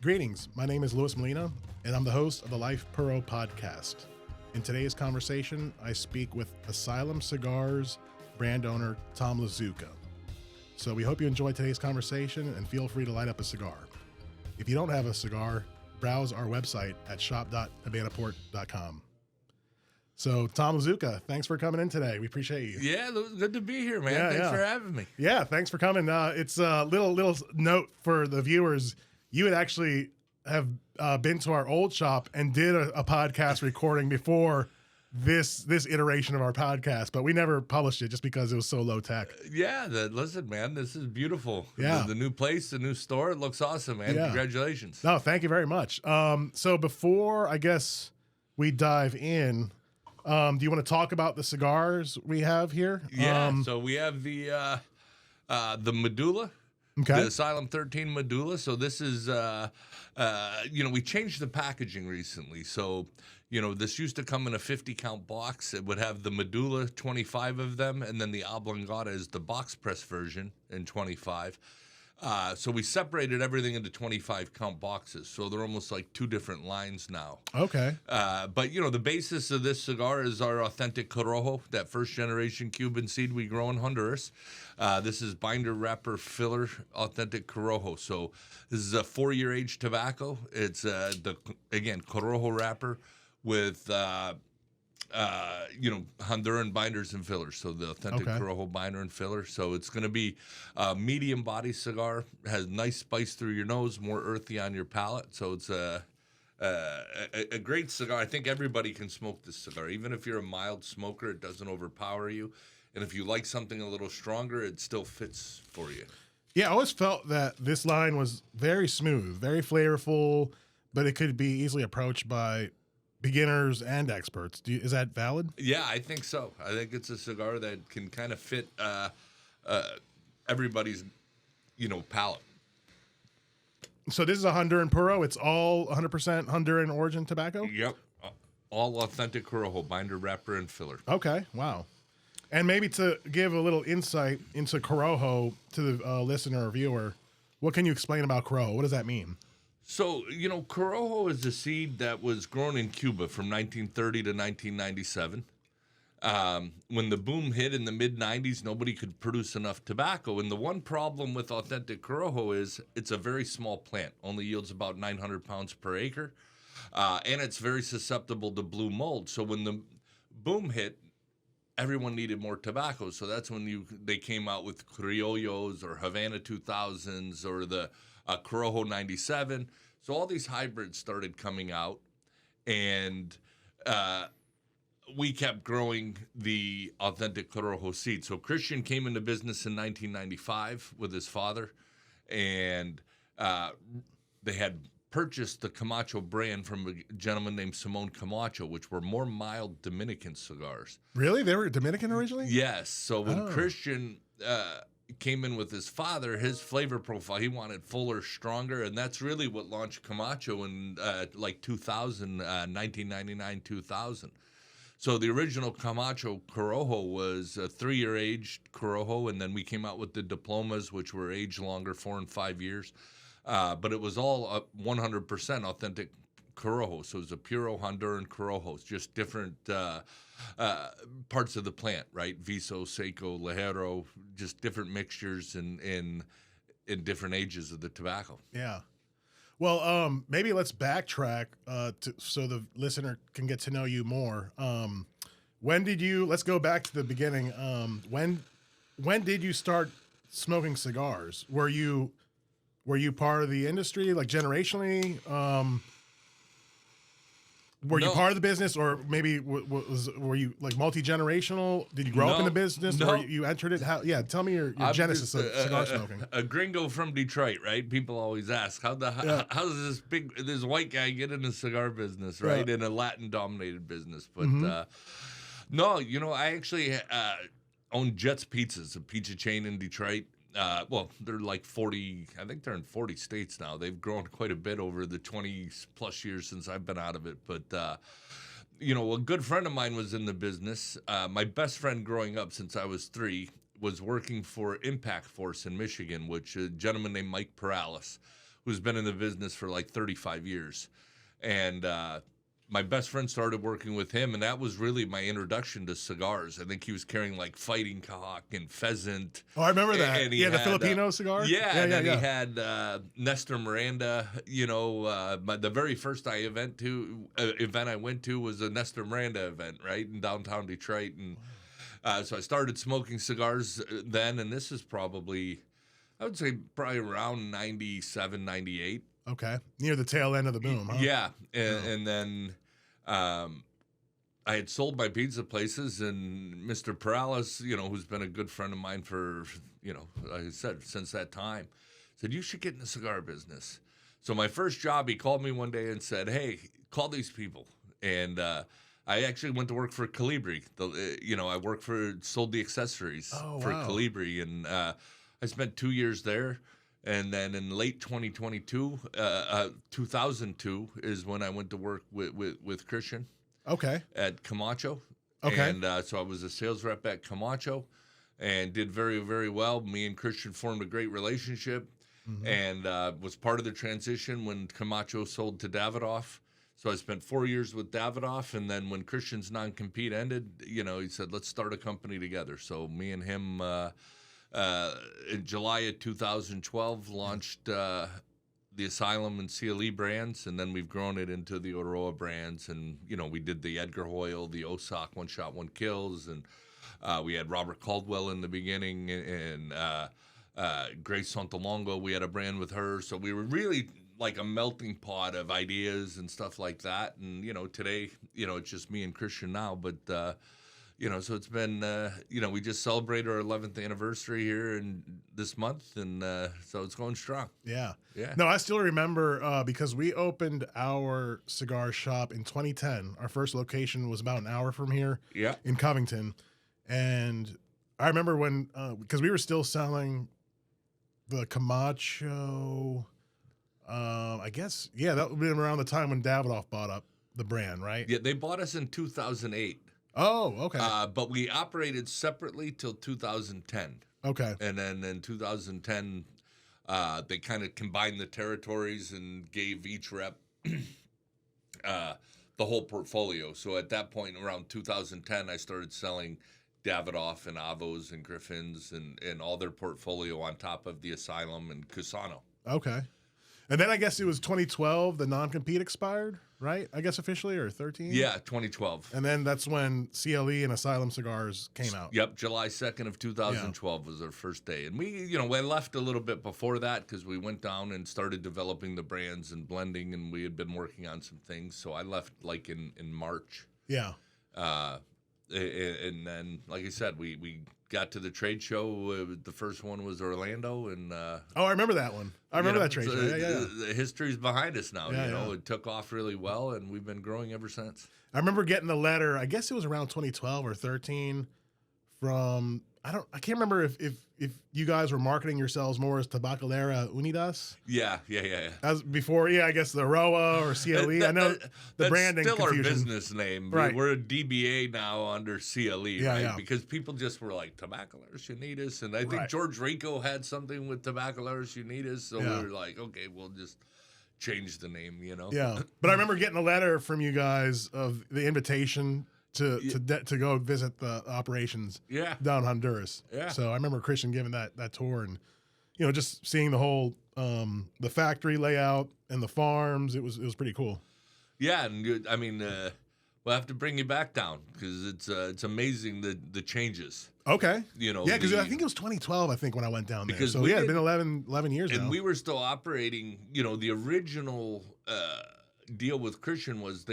Greetings, my name is Luis Molina, and I'm the host of the Life Puro podcast. In today's conversation, I speak with Asylum Cigars brand owner Tom Lazuka. So we hope you enjoy today's conversation and feel free to light up a cigar. If you don't have a cigar, browse our website at shop.habanaport.com. So Tom Lazuka, thanks for coming in today. We appreciate you. Yeah, it was good to be here, man. Thanks for having me. Yeah, thanks for coming. It's a little note for the viewers. You had actually have been to our old shop and did a podcast recording before this iteration of our podcast, but we never published it just because it was so low tech. Listen, man, this is beautiful. Yeah. The new place, the new store, it looks awesome, man. Yeah. Congratulations. No, thank you very much. So before, I guess, we dive in, do you want to talk about the cigars we have here? Yeah, so we have the Medulla. Okay. The Asylum 13 Medulla. So this is, we changed the packaging recently. So, this used to come in a 50-count box. It would have the Medulla, 25 of them, and then the Oblongata is the box press version in 25. So we separated everything into 25-count boxes. So they're almost like two different lines now. Okay. But, the basis of this cigar is our authentic Corojo, that first-generation Cuban seed we grow in Honduras. This is binder, wrapper, filler, authentic Corojo. So this is a 4-year aged tobacco. It's, Corojo wrapper with, Honduran binders and fillers. So the authentic Corojo binder and filler. So it's going to be a medium body cigar, has nice spice through your nose, more earthy on your palate. So it's a great cigar. I think everybody can smoke this cigar. Even if you're a mild smoker, it doesn't overpower you. And if you like something a little stronger, it still fits for you. Yeah, I always felt that this line was very smooth, very flavorful, but it could be easily approached by beginners and experts. Is that valid? Yeah, I think so. I think it's a cigar that can kind of fit everybody's, palate. So this is a Honduran Puro. It's all 100% Honduran origin tobacco? Yep. All authentic Corojo, binder, wrapper, and filler. Okay, wow. And maybe to give a little insight into Corojo to the listener or viewer, what can you explain about Corojo? What does that mean? So, Corojo is a seed that was grown in Cuba from 1930 to 1997. When the boom hit in the mid-90s, nobody could produce enough tobacco. And the one problem with authentic Corojo is it's a very small plant, only yields about 900 pounds per acre, and it's very susceptible to blue mold. So when the boom hit, everyone needed more tobacco. So that's when they came out with Criollos or Havana 2000s or the Corojo 97. So all these hybrids started coming out, and we kept growing the authentic Corojo seed. So Christian came into business in 1995 with his father, and they had purchased the Camacho brand from a gentleman named Simon Camacho, which were more mild Dominican cigars. Really? They were Dominican originally? Yes. So when Christian came in with his father, his flavor profile, he wanted fuller, stronger, and that's really what launched Camacho in 1999, 2000. So the original Camacho Corojo was a 3-year aged Corojo, and then we came out with the diplomas, which were aged longer, 4 and 5 years. But it was all 100% authentic Corojo. So it was a Puro Honduran Corojo. It's just different parts of the plant, right? Viso, Seco, Lajero, just different mixtures in different ages of the tobacco. Yeah. Well, maybe let's backtrack so the listener can get to know you more. Let's go back to the beginning. When did you start smoking cigars? Were you part of the industry, like generationally? Were you part of the business, or maybe were you like multi-generational? Did you grow up in the business, or you entered it? How? Yeah, tell me your genesis of cigar smoking. A gringo from Detroit, right? People always ask how does this white guy get in the cigar business, right? In a Latin-dominated business, but no, I actually own Jets Pizzas, a pizza chain in Detroit. They're like 40, I think they're in 40 states now. They've grown quite a bit over the 20 plus years since I've been out of it. But, a good friend of mine was in the business. My best friend growing up since I was 3 was working for Impact Force in Michigan, which a gentleman named Mike Perales, who's been in the business for like 35 years. And my best friend started working with him, and that was really my introduction to cigars. I think he was carrying like Fighting Cock and Pheasant. Oh, I remember that. And he the had, Filipino cigar? And then he had Nestor Miranda. The very first event I went to was a Nestor Miranda event, right, in downtown Detroit. And so I started smoking cigars then, and this is probably, I would say, probably around 97, 98. Okay. Near the tail end of the boom, huh? Yeah. And then I had sold my pizza places, and Mr. Perales, who's been a good friend of mine for, like I said, since that time, said, you should get in the cigar business. So my first job, he called me one day and said, hey, call these people. And I actually went to work for Calibri. I sold the accessories for Calibri. And I spent 2 years there. And then in late 2002 is when I went to work with Christian. Okay. At Camacho. Okay. And so I was a sales rep at Camacho and did very, very well. Me and Christian formed a great relationship and was part of the transition when Camacho sold to Davidoff. So I spent 4 years with Davidoff. And then when Christian's non-compete ended, he said, let's start a company together. So me and him... in July of 2012, launched the Asylum and CLE brands, and then we've grown it into the Oroa brands. And, we did the Edgar Hoyle, the Osak, One Shot, One Kills, and we had Robert Caldwell in the beginning, and Grace Santalongo, we had a brand with her. So we were really like a melting pot of ideas and stuff like that. And, today, it's just me and Christian now, but... so it's been, we just celebrated our 11th anniversary here this month, and so it's going strong. Yeah. Yeah. No, I still remember because we opened our cigar shop in 2010. Our first location was about an hour from here in Covington. And I remember when, because we were still selling the Camacho, I guess, that would have been around the time when Davidoff bought up the brand, right? Yeah, they bought us in 2008. Oh, okay. But we operated separately till 2010. Okay. And then in 2010, they kind of combined the territories and gave each rep the whole portfolio. So at that point, around 2010, I started selling Davidoff and Avos and Griffins and all their portfolio on top of the Asylum and Cusano. Okay. And then I guess it was 2012, the non-compete expired, right? I guess officially, or 13? Yeah, 2012. And then that's when CLE and Asylum Cigars came out. Yep, July 2nd of 2012 was our first day. And we left a little bit before that because we went down and started developing the brands and blending, and we had been working on some things. So I left like in March. Yeah. And then, like I said, we got to the trade show. The first one was Orlando, and I remember that one. I remember that trade show. Yeah. The history's behind us now. Yeah. It took off really well, and we've been growing ever since. I remember getting the letter. I guess it was around 2012 or 13 from I can't remember if you guys were marketing yourselves more as Tabacalera Unidas. Yeah. As before, I guess the ROA or CLE. I know the branding still confusion. Our business name. Right. We're a DBA now under CLE, right? Yeah. Because people just were like, Tabacaleras Unidas. And I think Right. George Rico had something with Tabacaleras Unidas. So we were like, okay, we'll just change the name, Yeah. But I remember getting a letter from you guys of the invitation to go visit the operations down Honduras. Yeah. So I remember Christian giving that tour and, just seeing the whole, the factory layout and the farms. It was pretty cool. Yeah. And I mean, we'll have to bring you back down because it's amazing the changes. Okay. Yeah, because I think it was 2012, I think, when I went down there. Because so, it's been 11 years now. And we were still operating, the original deal with Christian was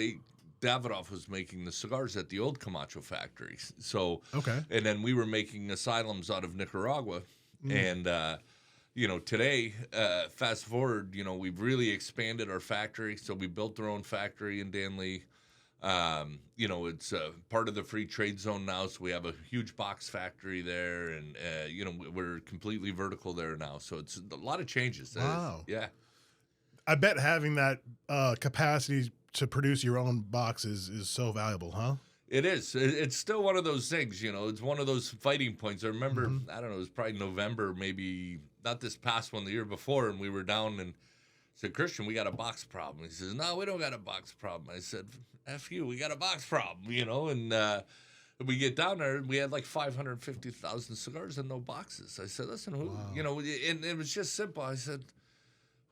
Davidoff was making the cigars at the old Camacho factories. So, okay. And then we were making Asylums out of Nicaragua. And, today, fast forward, we've really expanded our factory. So we built our own factory in Danley. It's part of the free trade zone now. So we have a huge box factory there. And, we're completely vertical there now. So it's a lot of changes. Wow. Yeah. I bet having that capacity to produce your own boxes is so valuable, huh? It is. It's still one of those things, it's one of those fighting points. I remember, I don't know, it was probably November, maybe not this past one, the year before, and we were down in said, Christian, we got a box problem. He says, no, we don't got a box problem. I said, F you, we got a box problem, and we get down there, and we had like 550,000 cigars and no boxes. I said, listen, who, Wow. and it was just simple. I said,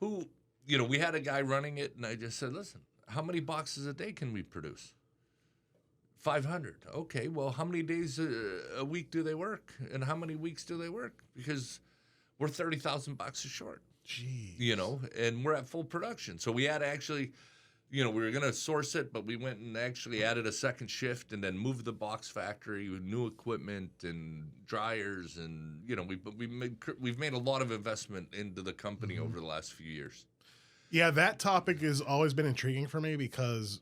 who, we had a guy running it, and I just said, listen, how many boxes a day can we produce? 500. Okay, well, how many days a week do they work? And how many weeks do they work? Because we're 30,000 boxes short. Jeez. And we're at full production. So we had to actually, we were going to source it, but we went and actually added a second shift and then moved the box factory with new equipment and dryers. And, we've made a lot of investment into the company over the last few years. Yeah, that topic has always been intriguing for me because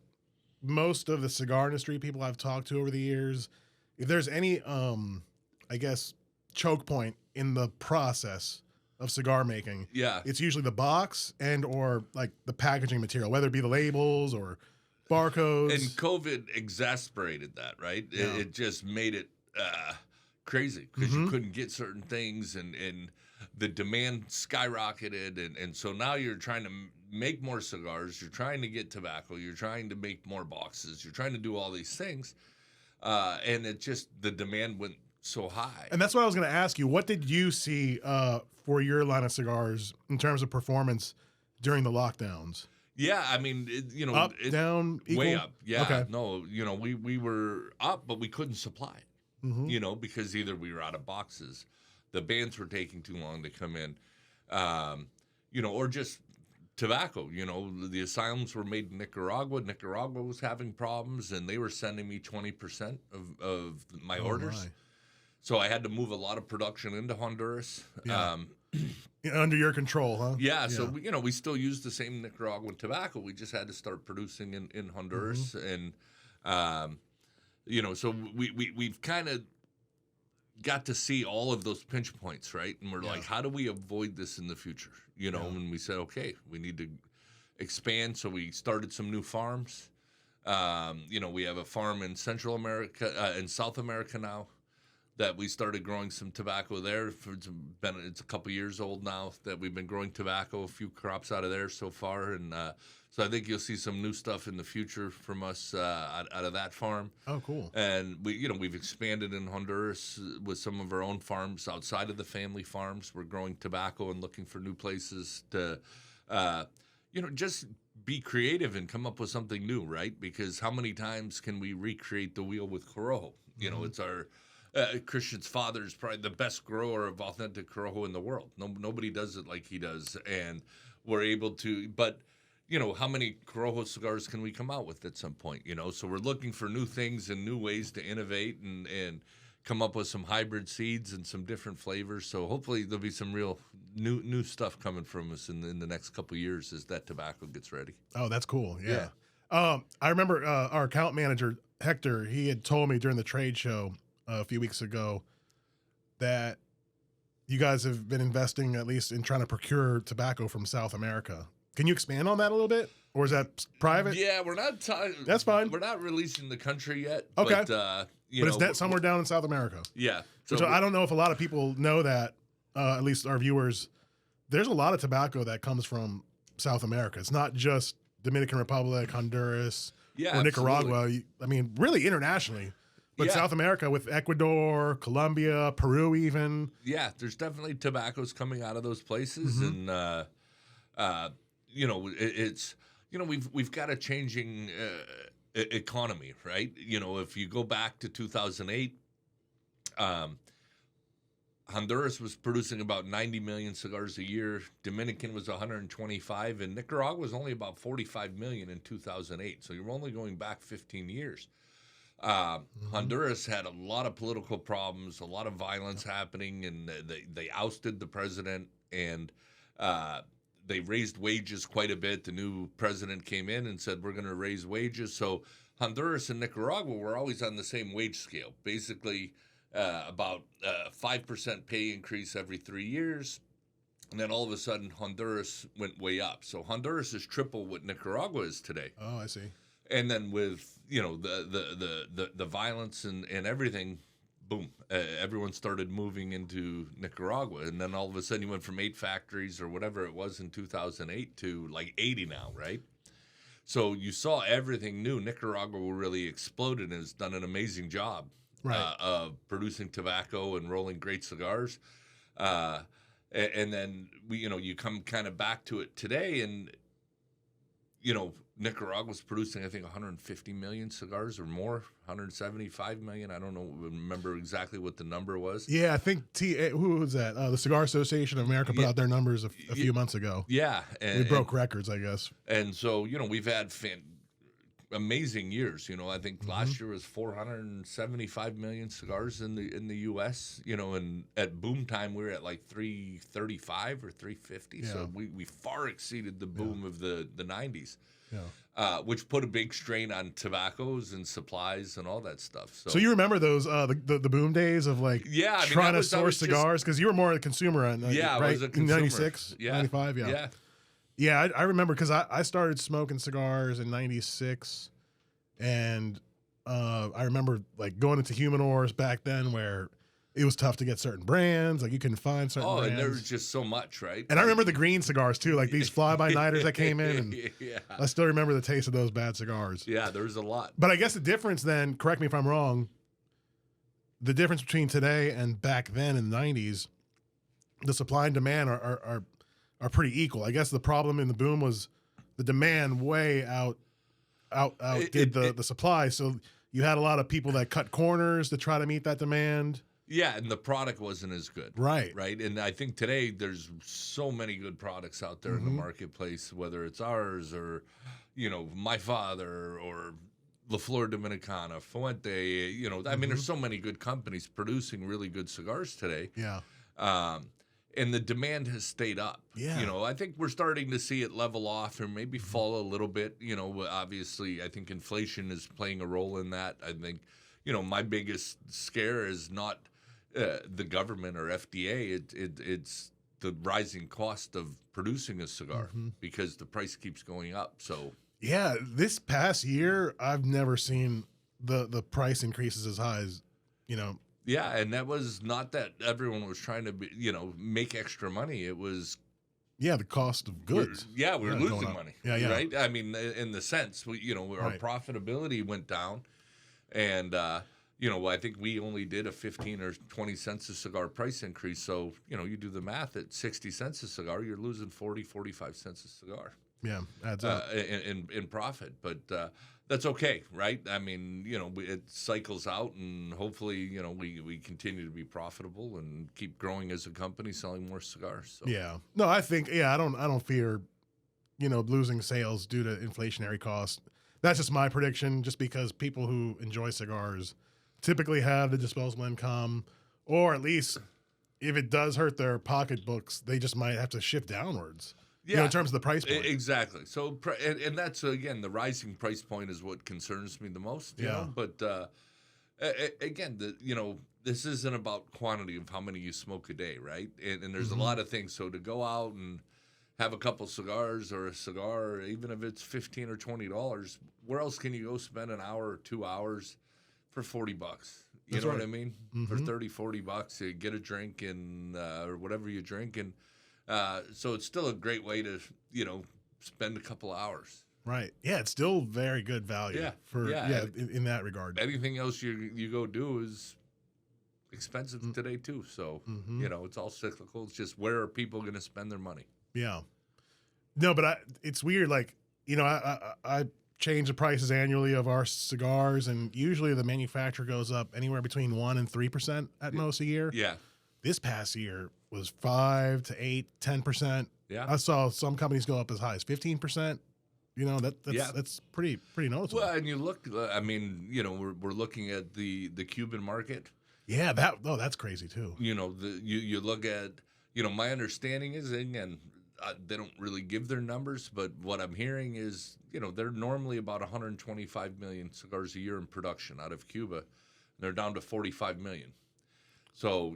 most of the cigar industry people I've talked to over the years, if there's any, I guess, choke point in the process of cigar making, Yeah. it's usually the box and or like the packaging material, whether it be the labels or barcodes. And COVID exasperated that, right? Yeah. It just made it crazy because you couldn't get certain things and the demand skyrocketed. And so now you're trying to make more cigars. You're trying to get tobacco. You're trying to make more boxes. You're trying to do all these things. And it just, the demand went so high. And that's what I was going to ask you. What did you see for your line of cigars in terms of performance during the lockdowns? Yeah, I mean, Up, down, equal? way up. Yeah, Okay. no, we were up, but we couldn't supply it. Mm-hmm. Because either we were out of boxes, the bands were taking too long to come in, or just tobacco. The asylums were made in Nicaragua. Nicaragua was having problems, and they were sending me 20% of my orders. My. So I had to move a lot of production into Honduras. Yeah. Under your control, huh? Yeah, so we still use the same Nicaraguan tobacco. We just had to start producing in Honduras, and so we've kind of got to see all of those pinch points, right? And we're like, how do we avoid this in the future? And we said, okay, we need to expand. So we started some new farms. We have a farm in Central America, in South America now, that we started growing some tobacco there. It's a couple years old now that we've been growing tobacco, a few crops out of there so far. And so I think you'll see some new stuff in the future from us out of that farm. Oh, cool. And we've expanded in Honduras with some of our own farms outside of the family farms. We're growing tobacco and looking for new places to, just be creative and come up with something new, right? Because how many times can we recreate the wheel with Corojo? It's our... Christian's father is probably the best grower of authentic Corojo in the world. Nobody does it like he does, and we're able to. But how many Corojo cigars can we come out with at some point? So we're looking for new things and new ways to innovate and come up with some hybrid seeds and some different flavors. So hopefully there'll be some real new stuff coming from us in the next couple of years as that tobacco gets ready. Oh, that's cool. Yeah. I remember our account manager Hector. He had told me during the trade show a few weeks ago that you guys have been investing at least in trying to procure tobacco from South America. Can you expand on that a little bit, or is that private? Yeah, we're not. That's fine. We're not releasing the country yet. Okay, but it's somewhere down in South America. Yeah, so I don't know if a lot of people know that. At least our viewers, there's a lot of tobacco that comes from South America. It's not just Dominican Republic, Honduras, or Nicaragua. I mean, really internationally. But South America with Ecuador, Colombia, Peru even. Yeah, there's definitely tobaccos coming out of those places. And, it's, we've got a changing economy, right? If you go back to 2008, Honduras was producing about 90 million cigars a year. Dominican was 125, and Nicaragua was only about 45 million in 2008. So you're only going back 15 years. Honduras had a lot of political problems, a lot of violence happening, and they ousted the president, and they raised wages quite a bit. The new president came in and said, we're going to raise wages. So Honduras and Nicaragua were always on the same wage scale, basically about 5% pay increase every 3 years. And then all of a sudden, Honduras went way up. So Honduras is triple what Nicaragua is today. Oh, I see. And then with the violence and everything, boom, everyone started moving into Nicaragua. And then all of a sudden you went from 8 factories or whatever it was in 2008 to like 80 now, right? So you saw everything new. Nicaragua really exploded and has done an amazing job of producing tobacco and rolling great cigars. And then you come kind of back to it today, and Nicaragua's producing, I think, 150 million cigars or more, 175 million. I don't remember exactly what the number was. Yeah, I think who was that? The Cigar Association of America put out their numbers a few months ago. Yeah, we broke records, I guess. And so we've had amazing years. I think last year was 475 million cigars in the U.S. And at boom time we were at like 335 or 350. Yeah. So we far exceeded the boom of the 90s. Yeah. Which put a big strain on tobaccos and supplies and all that stuff. So you remember those the boom days of like trying to source cigars, because you were more a consumer on right? I was a consumer. In 96, 95, yeah. Yeah, I remember, because I started smoking cigars in 96, and I remember like going into Humidors back then where it was tough to get certain brands. Like you couldn't find certain brands. And there was just so much, right? And I remember the green cigars too, like these fly-by-nighters that came in. And I still remember the taste of those bad cigars. Yeah, there was a lot. But I guess the difference then, correct me if I'm wrong, the difference between today and back then in the 90s, the supply and demand are pretty equal. I guess the problem in the boom was the demand way outdid the supply. So you had a lot of people that cut corners to try to meet that demand. Yeah, and the product wasn't as good. Right. And I think today there's so many good products out there in the marketplace, whether it's ours or, my father or La Flor Dominicana, Fuente, I mean, there's so many good companies producing really good cigars today. Yeah. And the demand has stayed up. Yeah. I think we're starting to see it level off or maybe fall a little bit. Obviously, I think inflation is playing a role in that. I think, my biggest scare is not the government or FDA. It's the rising cost of producing a cigar because the price keeps going up. So yeah, this past year, I've never seen the price increases as high as, Yeah, and that was not that everyone was trying to, make extra money. It was, the cost of goods. We're losing money. Yeah. Right. I mean, in the sense, our profitability went down, and I think we only did a 15 or 20 cents a cigar price increase. So you do the math at 60 cents a cigar, you're losing 40, 45 cents a cigar. Yeah, adds up in profit, but that's okay, right? I mean, it cycles out, and hopefully, we continue to be profitable and keep growing as a company, selling more cigars. So. Yeah, no, I think I don't fear, losing sales due to inflationary costs. That's just my prediction, just because people who enjoy cigars typically have the disposable income, or at least if it does hurt their pocketbooks, they just might have to shift downwards. Yeah, in terms of the price point. Exactly. So, and that's, again, the rising price point is what concerns me the most. You know? But, again, this isn't about quantity of how many you smoke a day, right? And there's a lot of things. So to go out and have a couple cigars or a cigar, even if it's $15 or $20, where else can you go spend an hour or 2 hours for $40? You know what I mean? For $30-$40, you get a drink and or whatever you drink, and so it's still a great way to spend a couple hours. Right. Yeah, it's still very good value in that regard. Anything else you go do is expensive today too. So it's all cyclical. It's just, where are people going to spend their money? Yeah. No, but it's weird. Like, I change the prices annually of our cigars, and usually the manufacturer goes up anywhere between 1% and 3% at most a year. Yeah. This past year was 5 to 8, 10%. Yeah. I saw some companies go up as high as 15%. That's pretty noticeable. Well, and you look, I mean, we're looking at the Cuban market. Yeah, that's crazy too. You look at, my understanding is, again, they don't really give their numbers, but what I'm hearing is, they're normally about 125 million cigars a year in production out of Cuba. And they're down to 45 million. So,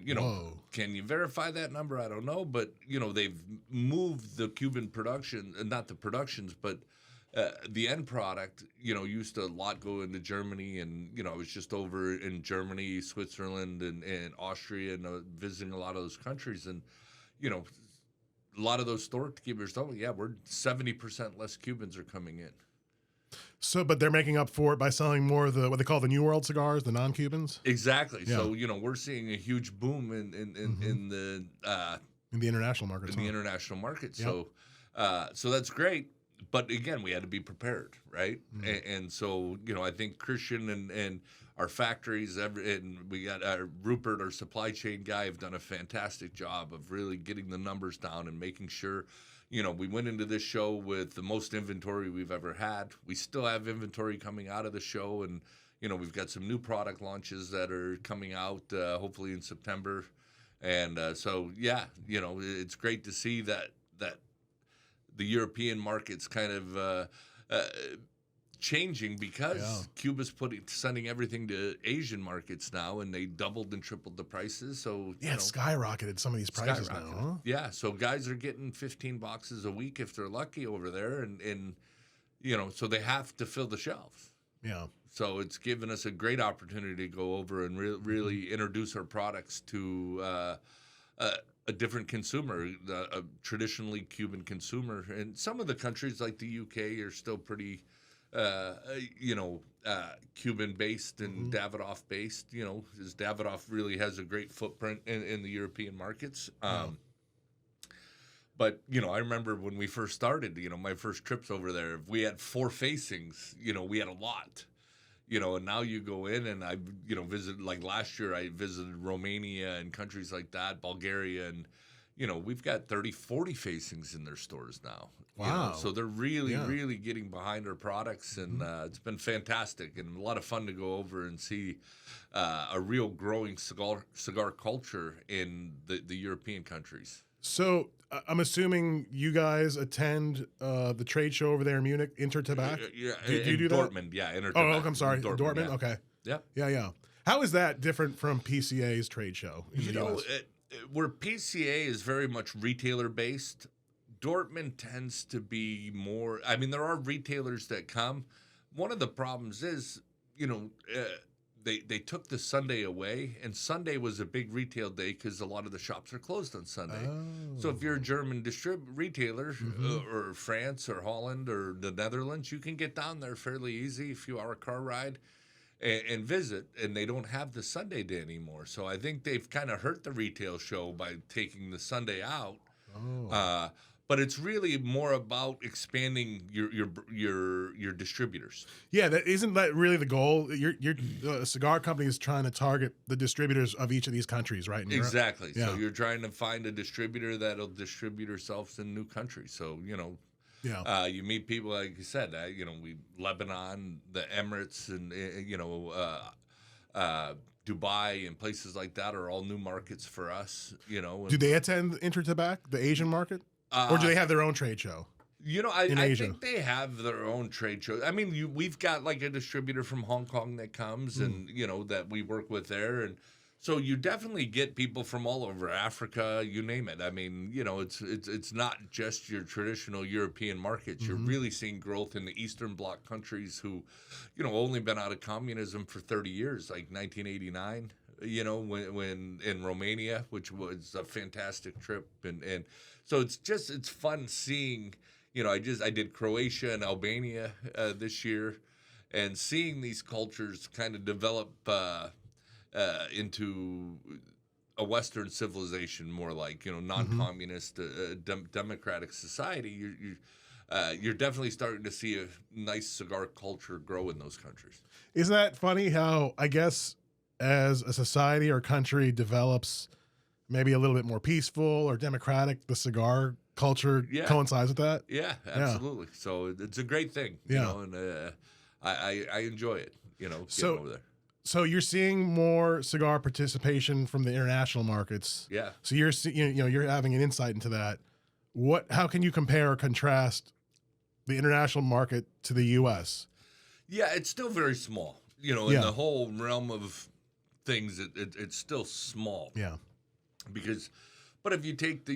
can you verify that number? I don't know. But, they've moved the Cuban production, not the productions, but the end product, used to a lot go into Germany, and I was just over in Germany, Switzerland, and Austria, and visiting a lot of those countries, and a lot of those storekeepers told me, we're 70% less Cubans are coming in. So, but they're making up for it by selling more of the what they call the New World cigars, the non-Cubans. Exactly. Yeah. So we're seeing a huge boom in the international market. The international market. Yep. So that's great. But again, we had to be prepared, right? Mm-hmm. And so I think Christian and our factories, and we got Rupert, our supply chain guy, have done a fantastic job of really getting the numbers down and making sure. We went into this show with the most inventory we've ever had. We still have inventory coming out of the show, and we've got some new product launches that are coming out hopefully in September, and so it's great to see that the European market's kind of changing because Cuba's sending everything to Asian markets now, and they doubled and tripled the prices. So it's skyrocketed some of these prices now. Huh? Yeah, so guys are getting 15 boxes a week if they're lucky over there, and so they have to fill the shelves. Yeah. So it's given us a great opportunity to go over and really introduce our products to a different consumer, a traditionally Cuban consumer. And some of the countries like the UK are still pretty Cuban-based and Davidoff-based, as Davidoff really has a great footprint in the European markets. But, I remember when we first started, my first trips over there, if we had 4 facings, we had a lot. And now you go in and I, visit, like last year I visited Romania and countries like that, Bulgaria, and, we've got 30, 40 facings in their stores now. Wow. So they're really getting behind our products, and it's been fantastic and a lot of fun to go over and see a real growing cigar culture in the European countries. So I'm assuming you guys attend the trade show over there in Munich, Intertabac? Yeah, do you do Dortmund, that? Intertabac. I'm sorry, Dortmund? Okay. Yeah. Yeah. How is that different from PCA's trade show in the US? Where PCA is very much retailer-based, Dortmund tends to be more. I mean, there are retailers that come. One of the problems is, they took the Sunday away, and Sunday was a big retail day because a lot of the shops are closed on Sunday. Oh. So if you're a German retailer, or France or Holland or the Netherlands, you can get down there fairly easy, a few hour car ride, and visit, and they don't have the Sunday day anymore. So I think they've kind of hurt the retail show by taking the Sunday out. Oh. But it's really more about expanding your distributors. Yeah, isn't that really the goal? Your cigar company is trying to target the distributors of each of these countries, right? Exactly. Yeah. So you're trying to find a distributor that'll distribute herself in new countries. So you meet people like you said. Lebanon, the Emirates, and Dubai and places like that are all new markets for us. Do they attend Intertabac, the Asian market? Or do they have their own trade show? I think they have their own trade show. I mean, we've got like a distributor from Hong Kong that comes and, that we work with there. And so you definitely get people from all over Africa, you name it. I mean, it's not just your traditional European markets. You're really seeing growth in the Eastern Bloc countries who, only been out of communism for 30 years, like 1989. When in Romania, which was a fantastic trip, and so it's fun seeing. I did Croatia and Albania this year, and seeing these cultures kind of develop into a Western civilization, more like non-communist, democratic society. You're definitely starting to see a nice cigar culture grow in those countries. Isn't that funny? How I guess, as a society or country develops maybe a little bit more peaceful or democratic, the cigar culture coincides with that? Yeah, absolutely. So it's a great thing, and I enjoy it, getting over there. So you're seeing more cigar participation from the international markets. Yeah. So you're having an insight into that. How can you compare or contrast the international market to the U.S.? Yeah, it's still very small. In the whole realm of things, it's still small. Yeah. Because But if you take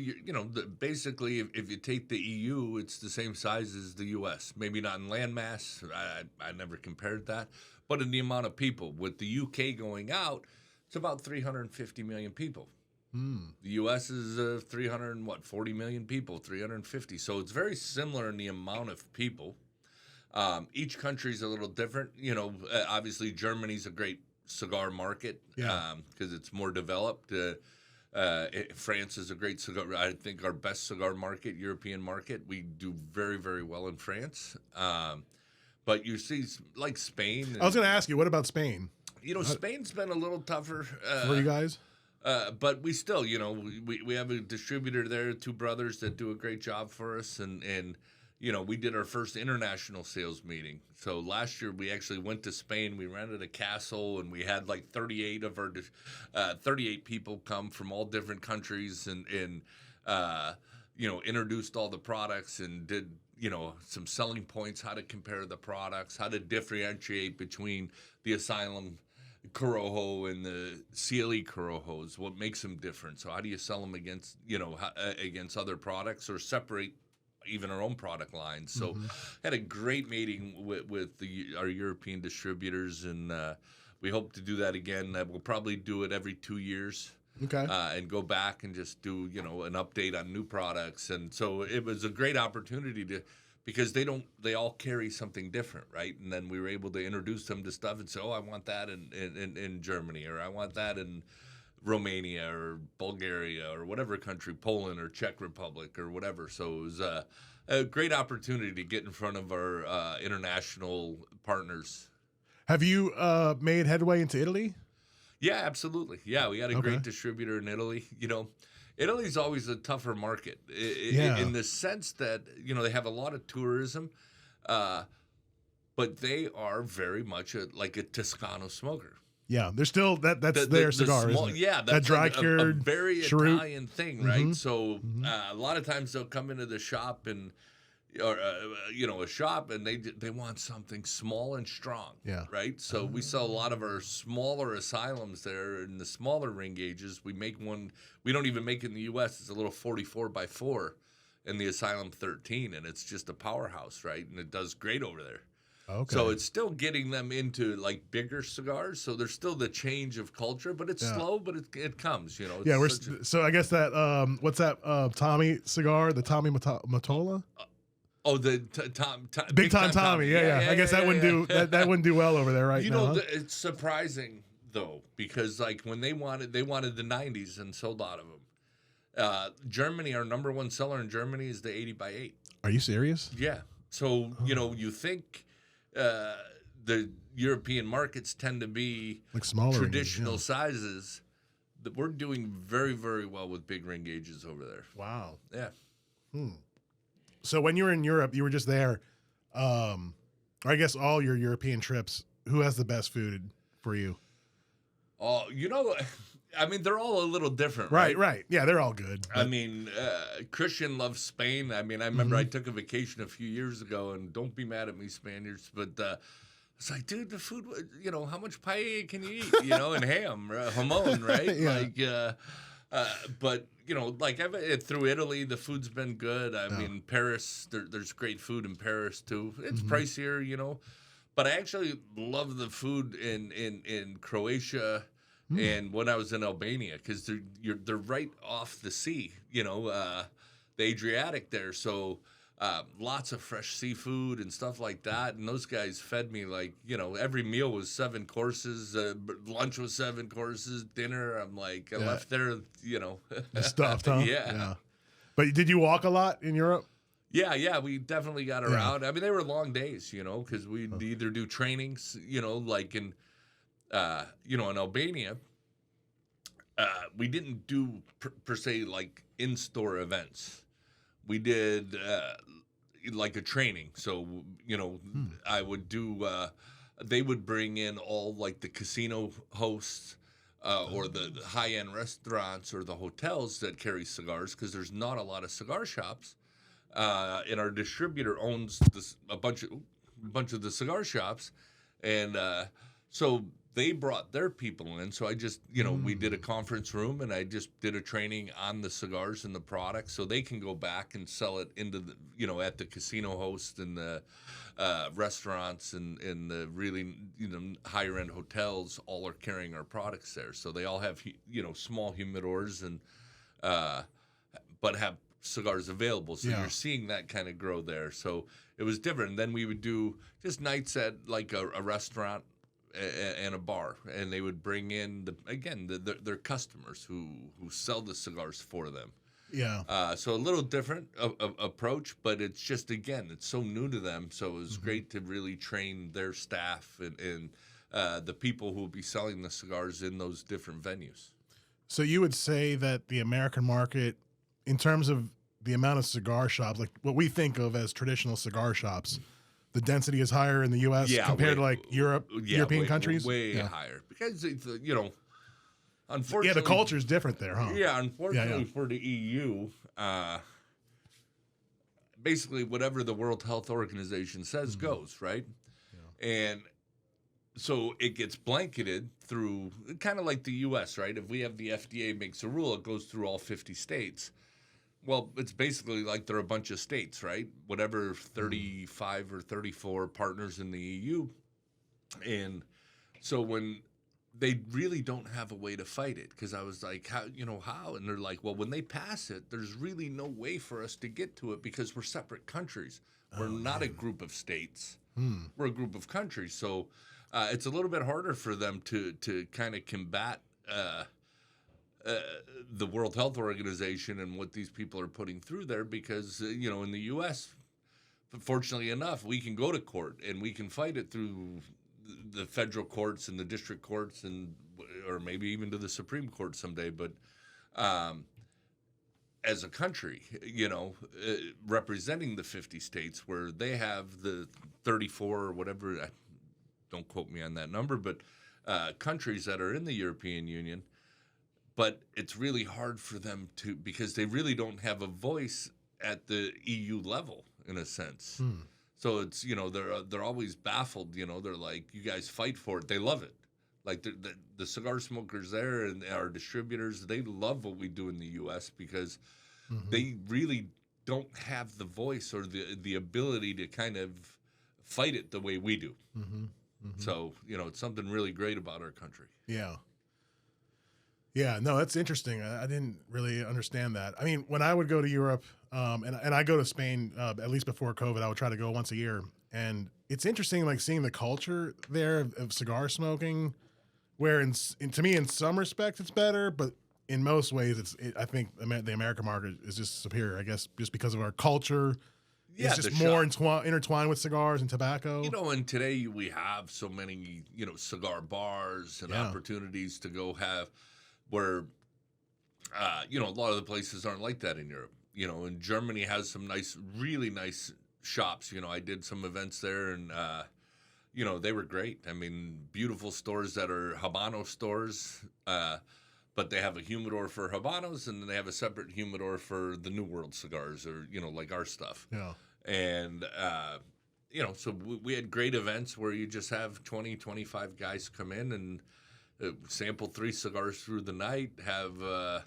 basically, if you take the EU, it's the same size as the U.S. Maybe not in land mass. I never compared that. But in the amount of people, with the UK going out, it's about 350 million people. The U.S. is 40 million people, 350. So it's very similar in the amount of people. Each country is a little different. Obviously Germany's a great cigar market because it's more developed. France is a great cigar. I think our best cigar market, European market. We do very, very well in France. But you see, like Spain. I was going to ask you, what about Spain? Spain's been a little tougher for you guys. But we still, we have a distributor there, two brothers that do a great job for us, and we did our first international sales meeting. So last year we actually went to Spain. We rented a castle, and we had like 38 of our 38 people come from all different countries, and introduced all the products and did some selling points, how to compare the products, how to differentiate between the Asylum Corojo and the CLE Corojos, what makes them different. So how do you sell them against against other products, or separate even our own product lines? So had a great meeting with our European distributors, and we hope to do that again. We'll probably do it every 2 years. Okay. And go back and just do, an update on new products. And so it was a great opportunity because they all carry something different, right? And then we were able to introduce them to stuff and say, oh, I want that in Germany, or I want that in Romania or Bulgaria or whatever country, Poland or Czech Republic or whatever. So it was a great opportunity to get in front of our international partners. Have you made headway into Italy? Yeah, absolutely. Yeah, we got a great distributor in Italy. Italy's always a tougher market in the sense that, they have a lot of tourism, but they are very much like a Toscano smoker. Yeah, they're still that's their cigar, isn't it? Yeah, that's that dry cured, a very cheroot. Italian thing, right? So a lot of times they'll come into the shop or a shop, and they want something small and strong, right? So we sell a lot of our smaller Asylums there in the smaller ring gauges. We make one, we don't even make it in the U.S. It's a little 44x4 in the Asylum 13, and it's just a powerhouse, right? And it does great over there. Okay. So it's still getting them into like bigger cigars. So there's still the change of culture, but it's slow, but it comes, So I guess that what's that Tommy cigar, the Tommy Mottola? Oh, the Big Time Tommy. Yeah. I guess that wouldn't do well over there, right? It's surprising though, because like when they wanted the 90s and sold out of them. Germany, our number one seller in Germany is the 80x8. Are you serious? Yeah. So you think the European markets tend to be like smaller traditional sizes. That we're doing very, very well with big ring gauges over there. Wow. Yeah. So when you were in Europe, you were just there, or I guess all your European trips, who has the best food for you? Oh, I mean, they're all a little different, right? Right. Yeah, they're all good. But I mean, Christian loves Spain. I mean, I remember I took a vacation a few years ago, and don't be mad at me, Spaniards, but it's like, dude, the food, how much paella can you eat, and ham, jamon, right? Yeah. But through Italy, the food's been good. I mean, Paris, there's great food in Paris too. It's pricier, but I actually love the food in Croatia and when I was in Albania, because they're right off the sea, the Adriatic there. So lots of fresh seafood and stuff like that. And those guys fed me like, every meal was 7 courses. Lunch was 7 courses. Dinner, I'm like, I left there, Stuffed, huh? Yeah. But did you walk a lot in Europe? Yeah, we definitely got around. I mean, they were long days, because we'd either do trainings, like in Albania. We didn't do per se like in-store events. We did like a training. So, I would do, they would bring in all like the casino hosts or the high-end restaurants or the hotels that carry cigars, because there's not a lot of cigar shops. And our distributor owns a bunch of the cigar shops. And so they brought their people in. So I just, we did a conference room, and I just did a training on the cigars and the products, so they can go back and sell it into the, at the casino host and the restaurants and the really, higher end hotels. All are carrying our products there. So they all have, small humidors and, but have cigars available. So you're seeing that kind of grow there. So it was different. And then we would do just nights at like a restaurant and a bar, and they would bring in their customers who sell the cigars for them. Yeah. So a little different approach, but it's just, it's so new to them. So it was great to really train their staff and the people who will be selling the cigars in those different venues. So you would say that the American market, in terms of the amount of cigar shops, like what we think of as traditional cigar shops, the density is higher in the U.S. compared to like European countries? Way higher. Because, unfortunately... Yeah, the culture is different there, huh? Yeah, unfortunately for the EU, basically whatever the World Health Organization says goes, right? Yeah. And so it gets blanketed through, kind of like the U.S., right? If we have the FDA makes a rule, it goes through all 50 states. Well, it's basically like they're a bunch of states, right? Whatever, 35 or 34 partners in the EU. And so when they really don't have a way to fight it, because I was like, how? And they're like, well, when they pass it, there's really no way for us to get to it because we're separate countries. We're not a group of states. We're a group of countries. So it's a little bit harder for them to kind of combat the World Health Organization and what these people are putting through there, because, in the U.S., fortunately enough, we can go to court and we can fight it through the federal courts and the district courts or maybe even to the Supreme Court someday. But as a country, representing the 50 states where they have the 34 or whatever, don't quote me on that number, but countries that are in the European Union. But it's really hard for them because they really don't have a voice at the EU level, in a sense. So it's, they're always baffled, they're like, you guys fight for it. They love it. Like the cigar smokers there and our distributors, they love what we do in the U.S. because they really don't have the voice or the ability to kind of fight it the way we do. So, it's something really great about our country. Yeah. Yeah, no, that's interesting. I didn't really understand that. I mean, when I would go to Europe, and I go to Spain, at least before COVID, I would try to go once a year. And it's interesting, like, seeing the culture there of cigar smoking, where to me, in some respects, it's better, but in most ways, I think the American market is just superior, I guess, just because of our culture. Yeah, it's just more intertwined with cigars and tobacco. And today we have so many, cigar bars and opportunities to go have where, a lot of the places aren't like that in Europe. And Germany has some really nice shops. I did some events there, and, they were great. I mean, beautiful stores that are Habano stores, but they have a humidor for Habanos, and then they have a separate humidor for the New World cigars, or, like our stuff. Yeah. And, so we had great events where you just have 20, 25 guys come in and sample 3 cigars through the night, have a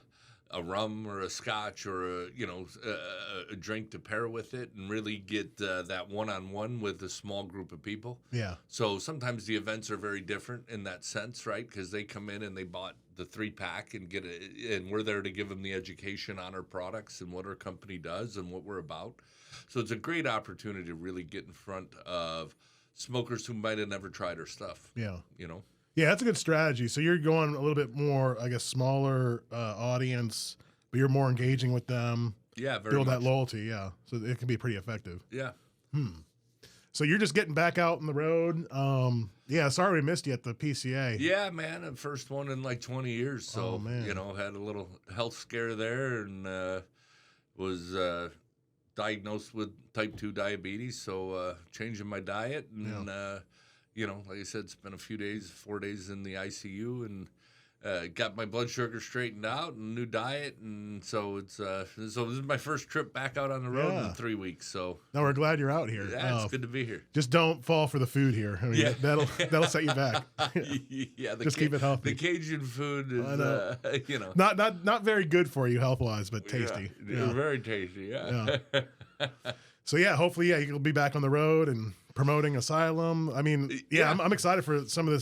rum or a scotch or a drink to pair with it, and really get that one-on-one with a small group of people. Yeah. So sometimes the events are very different in that sense, right? Because they come in and they bought the 3-pack and and we're there to give them the education on our products and what our company does and what we're about. So it's a great opportunity to really get in front of smokers who might have never tried our stuff. Yeah. Yeah, that's a good strategy. So you're going a little bit more, I guess, smaller audience, but you're more engaging with them. Yeah, very build much. That loyalty. Yeah, so it can be pretty effective. Yeah. So you're just getting back out on the road. Yeah, sorry we missed you at the PCA. Yeah, man, the first one in like 20 years. So had a little health scare there, and was diagnosed with type 2 diabetes. So changing my diet and. Like I said, spent a few days, 4 days in the ICU, and got my blood sugar straightened out and new diet, and so this is my first trip back out on the road in 3 weeks. So no, we're glad you're out here. yeah, it's good to be here. Just don't fall for the food here. I mean, that'll set you back. Yeah, just keep it healthy. The Cajun food is not very good for you health wise, but tasty. Yeah. Very tasty. Yeah. So hopefully you'll be back on the road and promoting Asylum. I mean, I'm excited for some of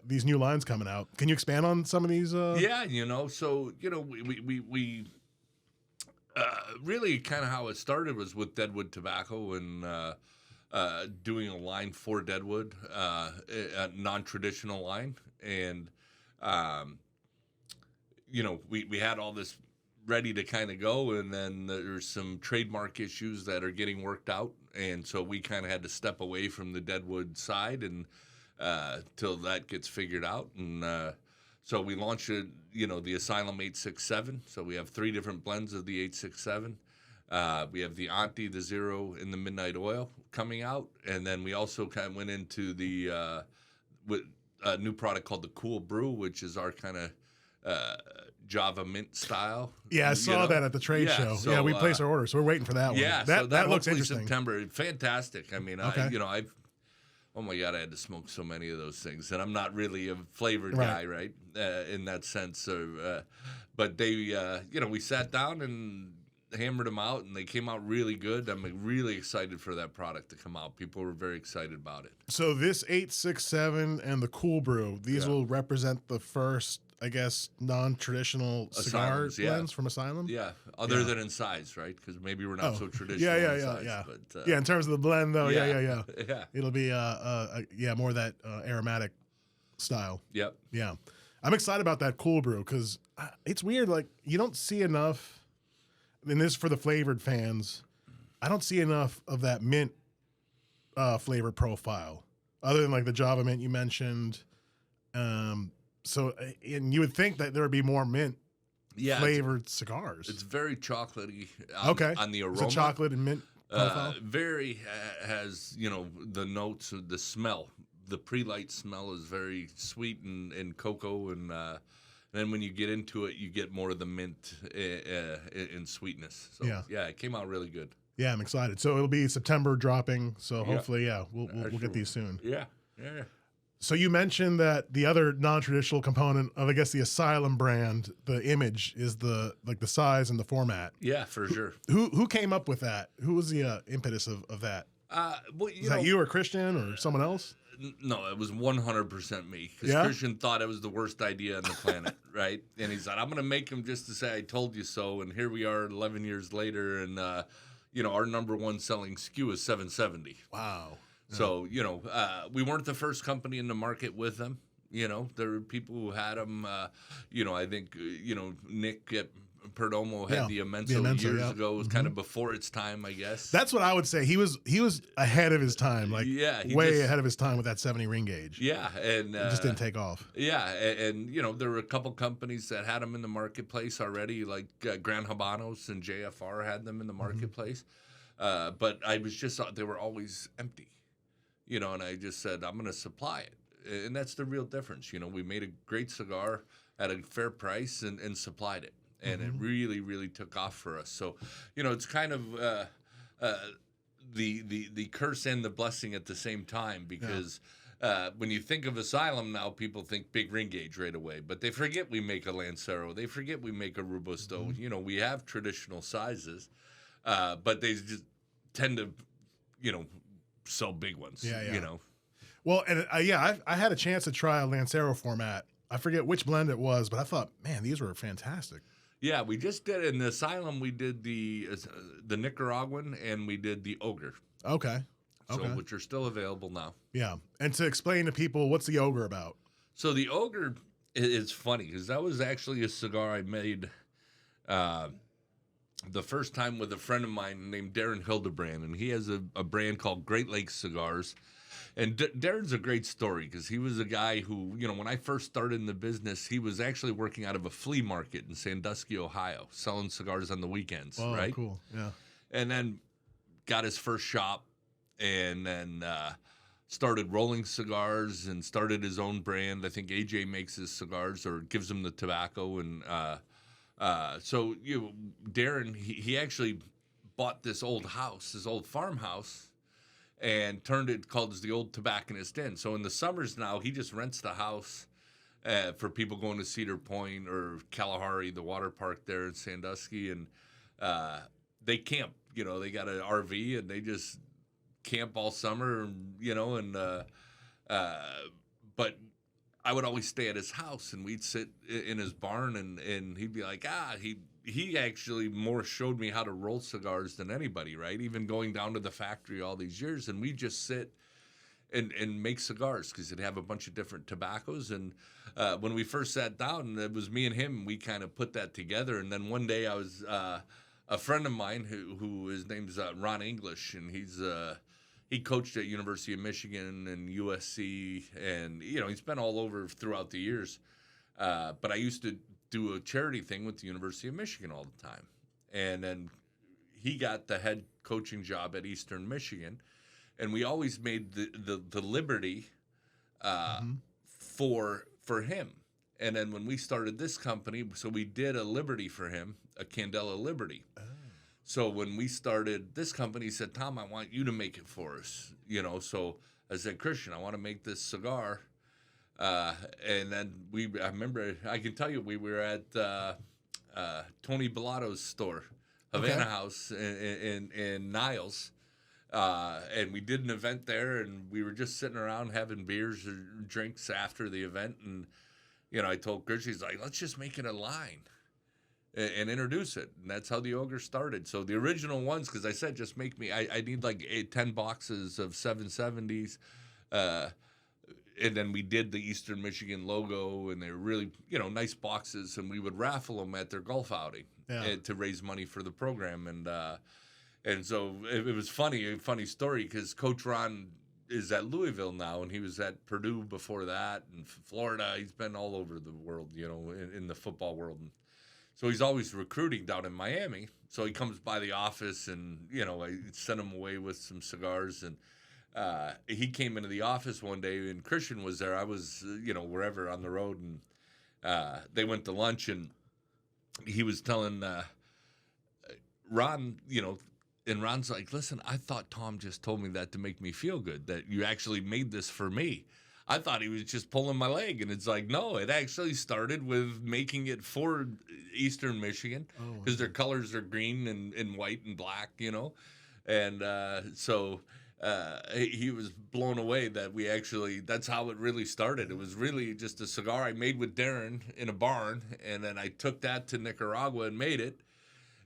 these new lines coming out. Can you expand on some of these? So we really kind of how it started was with Deadwood Tobacco and doing a line for Deadwood, a non-traditional line, and we had all this ready to kind of go, and then there's some trademark issues that are getting worked out, and so we kind of had to step away from the Deadwood side and till that gets figured out, and so we launched the Asylum 867. So we have 3 different blends of the 867. We have the Auntie, the Zero, and the Midnight Oil coming out, and then we also kind of went into the with a new product called the Cool Brew, which is our kind of Java mint style. Yeah, I saw that at the trade show. So, we placed our order, so we're waiting for that one. Yeah, that looks interesting. September, fantastic. I mean, okay. Oh my God, I had to smoke so many of those things, and I'm not really a flavored guy, right? In that sense, but they, we sat down and hammered them out, and they came out really good. I'm really excited for that product to come out. People were very excited about it. So this 867 and the Cool Brew, these will represent the first, I guess, non-traditional cigar blends from Asylum? Yeah, other than in size, right? Because maybe we're not so traditional in size. But, in terms of the blend, though, yeah. It'll be, more of that aromatic style. Yep. Yeah. I'm excited about that Cool Brew because it's weird. Like, you don't see enough, and this is for the flavored fans, I don't see enough of that mint flavor profile other than, like, the Java mint you mentioned. So, and you would think that there would be more mint flavored cigars. It's very chocolatey on the aroma. So chocolate and mint profile? Very has, the notes, the smell. The pre-light smell is very sweet and cocoa. And then when you get into it, you get more of the mint in sweetness. So, it came out really good. Yeah, I'm excited. So it'll be September dropping. So hopefully, we'll get these soon. Yeah. So you mentioned that the other non-traditional component of, I guess, the Asylum brand, the image, is the size and the format. Yeah, for sure. Who came up with that? Who was the impetus of that? Is that you or Christian or someone else? No, it was 100% me. Because Christian thought it was the worst idea on the planet, right? And he said, I'm going to make him just to say I told you so. And here we are 11 years later, and, our number one selling SKU is 770. Wow. So, we weren't the first company in the market with them. There were people who had them. I think, Nick at Perdomo had the Immenso years ago. It was kind of before its time, I guess. That's what I would say. He was ahead of his time, way ahead of his time with that 70 ring gauge. Yeah, and it just didn't take off. Yeah, and there were a couple companies that had them in the marketplace already, like Grand Habanos and JFR had them in the marketplace. But I was just they were always empty. And I just said, I'm going to supply it. And that's the real difference. We made a great cigar at a fair price and supplied it. And it really, really took off for us. So, it's kind of the curse and the blessing at the same time because when you think of Asylum now, people think big ring gauge right away. But they forget we make a Lancero. They forget we make a Robusto. We have traditional sizes, but they just tend to, sell big ones, Well, and I had a chance to try a Lancero format. I forget which blend it was, but I thought, man, these were fantastic. Yeah, we just did in the Asylum. We did the Nicaraguan and we did the Ogre. Okay. Which are still available now. Yeah, and to explain to people, what's the Ogre about? So the Ogre is funny because that was actually a cigar I made the first time with a friend of mine named Darren Hildebrand, and he has a brand called Great Lakes Cigars. And Darren's a great story because he was a guy who, when I first started in the business, he was actually working out of a flea market in Sandusky, Ohio, selling cigars on the weekends, right? Cool, yeah. And then got his first shop, and then started rolling cigars and started his own brand. I think AJ makes his cigars or gives him the tobacco. And so Darren, he actually bought this old house, this old farmhouse, and turned it, called the Old Tobacconist Inn. So in the summers now, he just rents the house for people going to Cedar Point or Kalahari, the water park there in Sandusky, and they camp. They got an RV and they just camp all summer. But I would always stay at his house, and we'd sit in his barn, and he'd be like, he actually more showed me how to roll cigars than anybody, right? Even going down to the factory all these years, and we just sit and make cigars because he'd have a bunch of different tobaccos. And when we first sat down, it was me and him. We kind of put that together. And then one day I was a friend of mine who his name's Ron English, and he coached at University of Michigan and USC, and he's been all over throughout the years. But I used to do a charity thing with the University of Michigan all the time, and then he got the head coaching job at Eastern Michigan, and we always made the Liberty for him. And then when we started this company, so we did a Liberty for him, a Candela Liberty. Oh. So when we started this company, he said, Tom, I want you to make it for us. So I said, Christian, I want to make this cigar. And then I remember, I can tell you, we were at Tony Bellato's store, Havana House in Niles. And we did an event there, and we were just sitting around having beers or drinks after the event. And, I told Christian, he's like, let's just make it a line and introduce it. And that's how the Ogre started. So the original ones, because I said, just make me, I need like 10 boxes of 770s. And then we did the Eastern Michigan logo, and they were really, nice boxes, and we would raffle them at their golf outing to raise money for the program. And so it was a funny story, because Coach Ron is at Louisville now, and he was at Purdue before that, and Florida. He's been all over the world, in the football world. And so he's always recruiting down in Miami. So he comes by the office, and, I sent him away with some cigars, and he came into the office one day, and Christian was there. I was, wherever on the road, and they went to lunch, and he was telling Ron, and Ron's like, listen, I thought Tom just told me that to make me feel good, that you actually made this for me. I thought he was just pulling my leg. And it's like, no, it actually started with making it for Eastern Michigan, because their colors are green and white and black, And so he was blown away that that's how it really started. It was really just a cigar I made with Darren in a barn, and then I took that to Nicaragua and made it.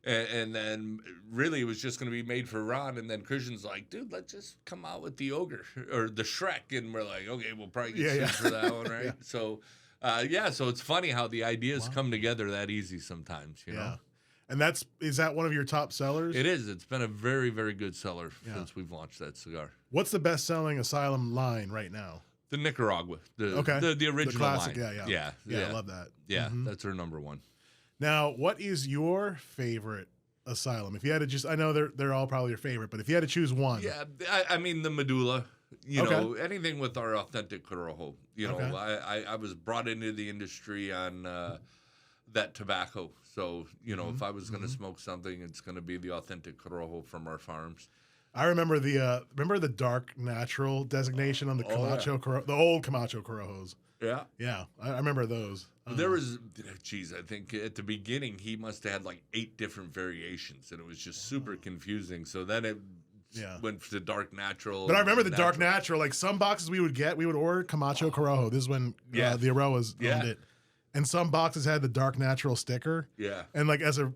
And then really it was just going to be made for Ron. And then Christian's like, dude, let's just come out with the Ogre or the Shrek. And we're like, okay, we'll probably get sued for that one, right? So, so it's funny how the ideas come together that easy sometimes, you know? And is that one of your top sellers? It is. It's been a very, very good seller since we've launched that cigar. What's the best-selling Asylum line right now? The Nicaragua. The original the classic, line. Yeah, I love that. Yeah, that's our number one. Now, what is your favorite Asylum? If you had to I know they're all probably your favorite, but if you had to choose one. Yeah, I mean the Medulla. Know, anything with our authentic Corojo. I was brought into the industry on that tobacco. So, if I was going to smoke something, it's going to be the authentic Corojo from our farms. I remember the dark natural designation on the Camacho Corojo, the old Camacho Corojos. Yeah. Yeah, I remember those. There was, I think at the beginning he must have had like 8 different variations, and it was just super confusing. So then it went to dark natural. But I remember the dark natural, like some boxes we would order Camacho Corojo. This is when the Aroas owned it. And some boxes had the dark natural sticker. Yeah. And like as a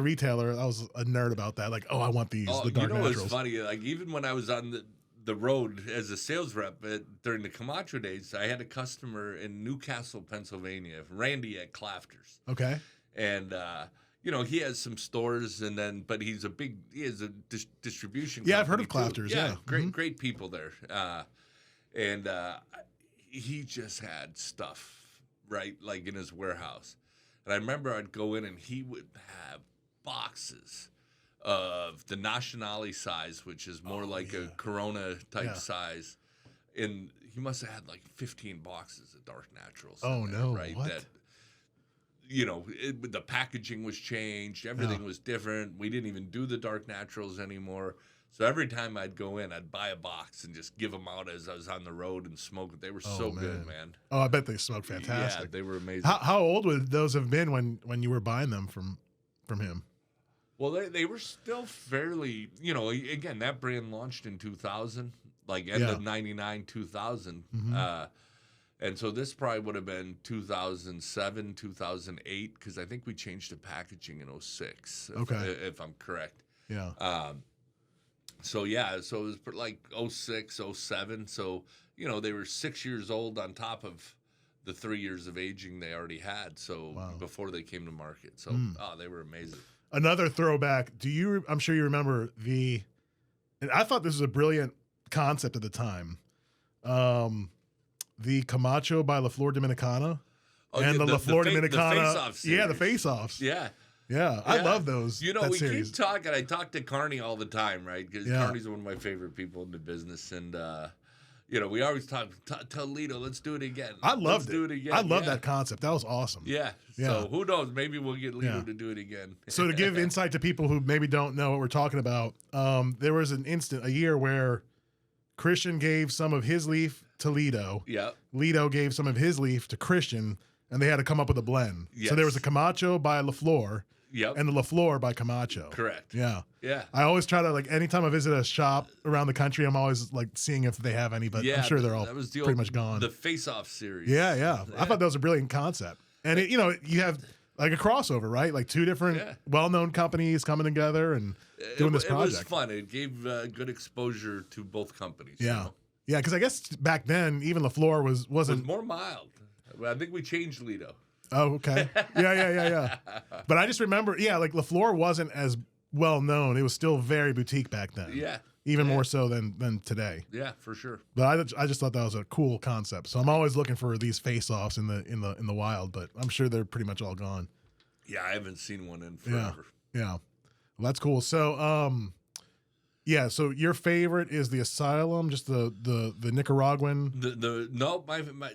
retailer, I was a nerd about that. Like, I want these, the dark naturals. It's funny. Like even when I was on the road as a sales rep during the Camacho days, I had a customer in Newcastle, Pennsylvania, Randy at Clafters. Okay. And he has some stores, but he has a distribution company. Yeah, I've heard of Clafters. Yeah. Great people there. And he just had stuff, right, like in his warehouse. And I remember I'd go in and he would have boxes of the Nationale size, which is more a Corona type size. and he must have had like 15 boxes of dark naturals. Oh, in there, no. right? What? That, the packaging was changed. Everything was different. We didn't even do the dark naturals anymore. So every time I'd go in, I'd buy a box and just give them out as I was on the road and smoke it. They were so good, man. Oh, I bet they smoked fantastic. Yeah, they were amazing. How old would those have been when you were buying them from him? Well, they were still fairly, again, that brand launched in 2000, like end of 99, 2000. And so this probably would have been 2007, 2008, because I think we changed the packaging in 06, if I'm correct. Yeah. So it was like 06, 07. So, they were 6 years old on top of the 3 years of aging they already had. So before they came to market. So, they were amazing. Another throwback. I'm sure you remember and I thought this was a brilliant concept at the time. The Camacho by La Flor Dominicana and the La Flor Dominicana. The face-off series. Yeah, the face-offs. Yeah. Yeah, I love those. We series. keep talking. I talk to Carney all the time, right? Because Carney's one of my favorite people in the business. And, we always talk, tell Lito, let's do it again. I loved it. Do it again. I love that concept. That was awesome. Yeah. So who knows? Maybe we'll get Lito to do it again. So to give insight to people who maybe don't know what we're talking about, there was a year where Christian gave some of his leaf to Lito. Yeah. Lito gave some of his leaf to Christian, and they had to come up with a blend. Yes. So there was a Camacho by La Flor. Yep. And the La Flor by Camacho. Correct. Yeah. Yeah. I always try to, anytime I visit a shop around the country, I'm always, seeing if they have any, but I'm sure they're all pretty much gone. The face-off series. Yeah. I thought that was a brilliant concept. And, you have, a crossover, right? Like two different well-known companies coming together and doing this project. It was fun. It gave good exposure to both companies. Yeah. Yeah, because I guess back then, even La Flor wasn't... It was more mild. I think we changed Lito. Oh, okay. Yeah. But I just remember, La Flor wasn't as well known. It was still very boutique back then. Yeah. Even more so than today. Yeah, for sure. But I just thought that was a cool concept. So I'm always looking for these face-offs in the wild, but I'm sure they're pretty much all gone. Yeah, I haven't seen one in forever. Yeah. Well, that's cool. So so your favorite is the Asylum, just the Nicaraguan.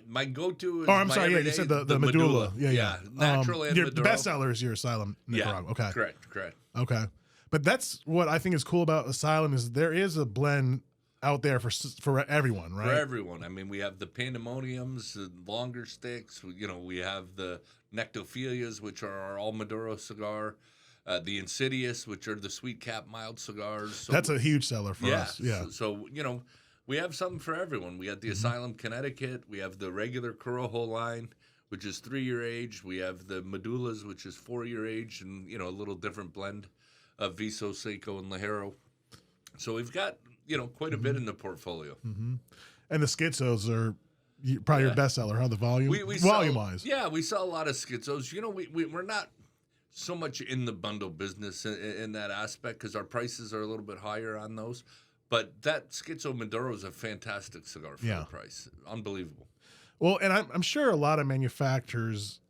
My go-to is you said the Medulla. Yeah. Natural and your Maduro. bestseller is your Asylum Nicaragua. Yeah, okay. Correct. Okay. But that's what I think is cool about Asylum is there is a blend out there for everyone, right? For everyone. I mean, we have the Pandemoniums, the longer sticks. We have the Nectophilias, which are our all Maduro cigar. The Insidious, which are the sweet cap mild cigars. So, that's a huge seller for us. Yeah. So, we have something for everyone. We got the Asylum Connecticut. We have the regular Corojo line, which is 3-year age. We have the Medullas, which is 4-year age, and, a little different blend of Viso, Seco, and Ligero. So we've got, quite a bit in the portfolio. Mm-hmm. And the Schizos are probably your bestseller, huh? The volume-wise. Yeah, we sell a lot of Schizos. We're not so much in the bundle business in that aspect because our prices are a little bit higher on those. But that Schizo Maduro is a fantastic cigar for the price. Unbelievable. Well, and I'm sure a lot of manufacturers,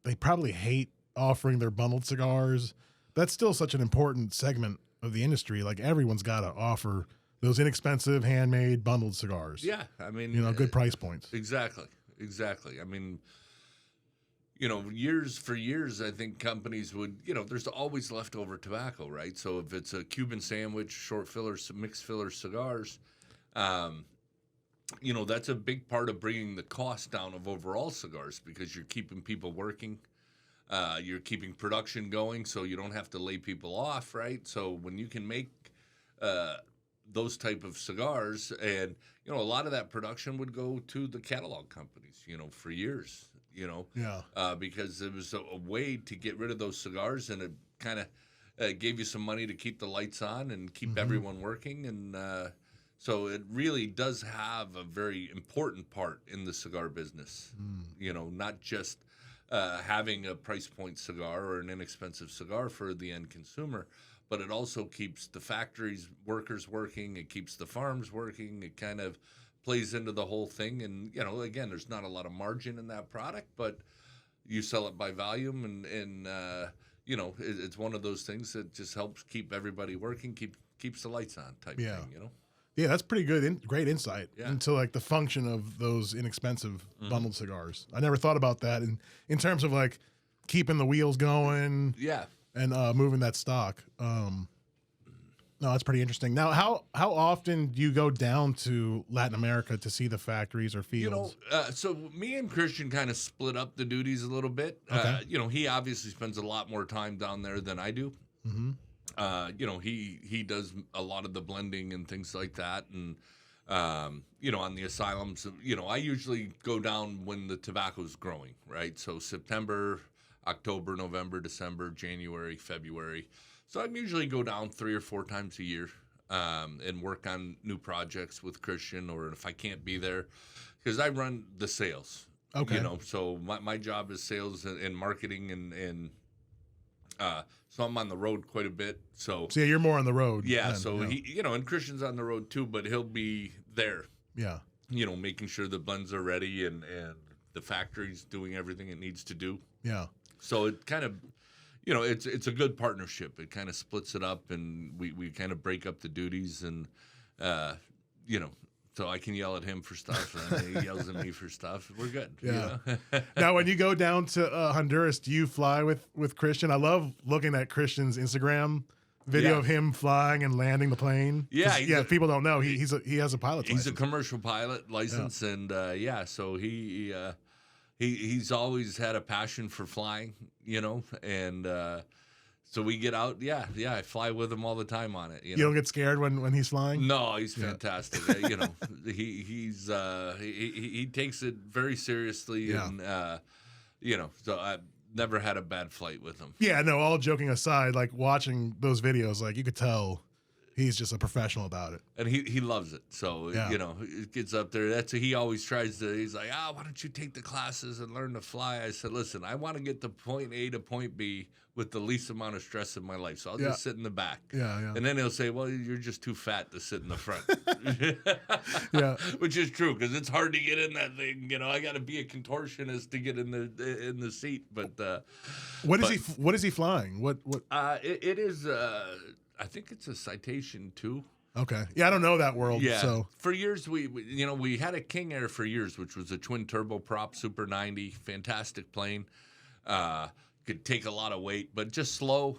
they probably hate offering their bundled cigars. That's still such an important segment of the industry. Like everyone's got to offer those inexpensive, handmade, bundled cigars. Yeah, I mean, good price points. Exactly. I mean, years for years, I think companies would, there's always leftover tobacco, right? So if it's a Cuban sandwich, short fillers, mixed filler cigars, that's a big part of bringing the cost down of overall cigars because you're keeping people working. You're keeping production going so you don't have to lay people off, right? So when you can make those type of cigars, and, a lot of that production would go to the catalog companies, for years, because it was a way to get rid of those cigars, and it kind of gave you some money to keep the lights on and keep everyone working. And so it really does have a very important part in the cigar business, not just having a price point cigar or an inexpensive cigar for the end consumer, but it also keeps the factories workers working. It keeps the farms working. It kind of plays into the whole thing. And, again, there's not a lot of margin in that product, but you sell it by volume and it's one of those things that just helps keep everybody working, keeps the lights on type thing, Yeah, that's pretty good. Great insight Yeah. into like the function of those inexpensive bundled cigars. I never thought about that in terms of like keeping the wheels going. Yeah. And moving that stock. No, that's pretty interesting. Now, how often do you go down to Latin America to see the factories or fields? So me and Christian kind of split up the duties a little bit. Okay. He obviously spends a lot more time down there than I do. Mm-hmm. He does a lot of the blending and things like that. And, on the asylums, I usually go down when the tobacco's growing, right? So September, October, November, December, January, February. So I usually go down 3 or 4 times a year and work on new projects with Christian, or if I can't be there, because I run the sales. Okay. So my job is sales and marketing, and so I'm on the road quite a bit. So yeah, you're more on the road. Yeah. Then, So he, and Christian's on the road too, but he'll be there. Yeah. Making sure the blends are ready and the factory's doing everything it needs to do. Yeah. So it kind of, it's a good partnership. It kind of splits it up, and we kind of break up the duties, and so I can yell at him for stuff, and he yells at me for stuff. We're good. Yeah. Now, when you go down to Honduras, do you fly with Christian? I love looking at Christian's Instagram video of him flying and landing the plane. Yeah. If people don't know, he has a pilot's license. He's a commercial pilot license, and so he's always had a passion for flying, and so we get out. Yeah, I fly with him all the time on it. You don't get scared when he's flying? No, he's fantastic. He takes it very seriously, and so I've never had a bad flight with him. Yeah, no, all joking aside, like watching those videos, like you could tell he's just a professional about it. And he loves it. So, it gets up there. He always tries to, he's like, why don't you take the classes and learn to fly? I said, listen, I want to get to point A to point B with the least amount of stress in my life. So I'll just sit in the back. Yeah. And then he'll say, well, you're just too fat to sit in the front. Yeah. Which is true, because it's hard to get in that thing. I got to be a contortionist to get in the seat. But what is he flying? What? It is. I think it's a Citation 2. Okay. Yeah, I don't know that world. Yeah. So for years, we had a King Air for years, which was a twin turbo prop Super 90, fantastic plane. Could take a lot of weight, but just slow,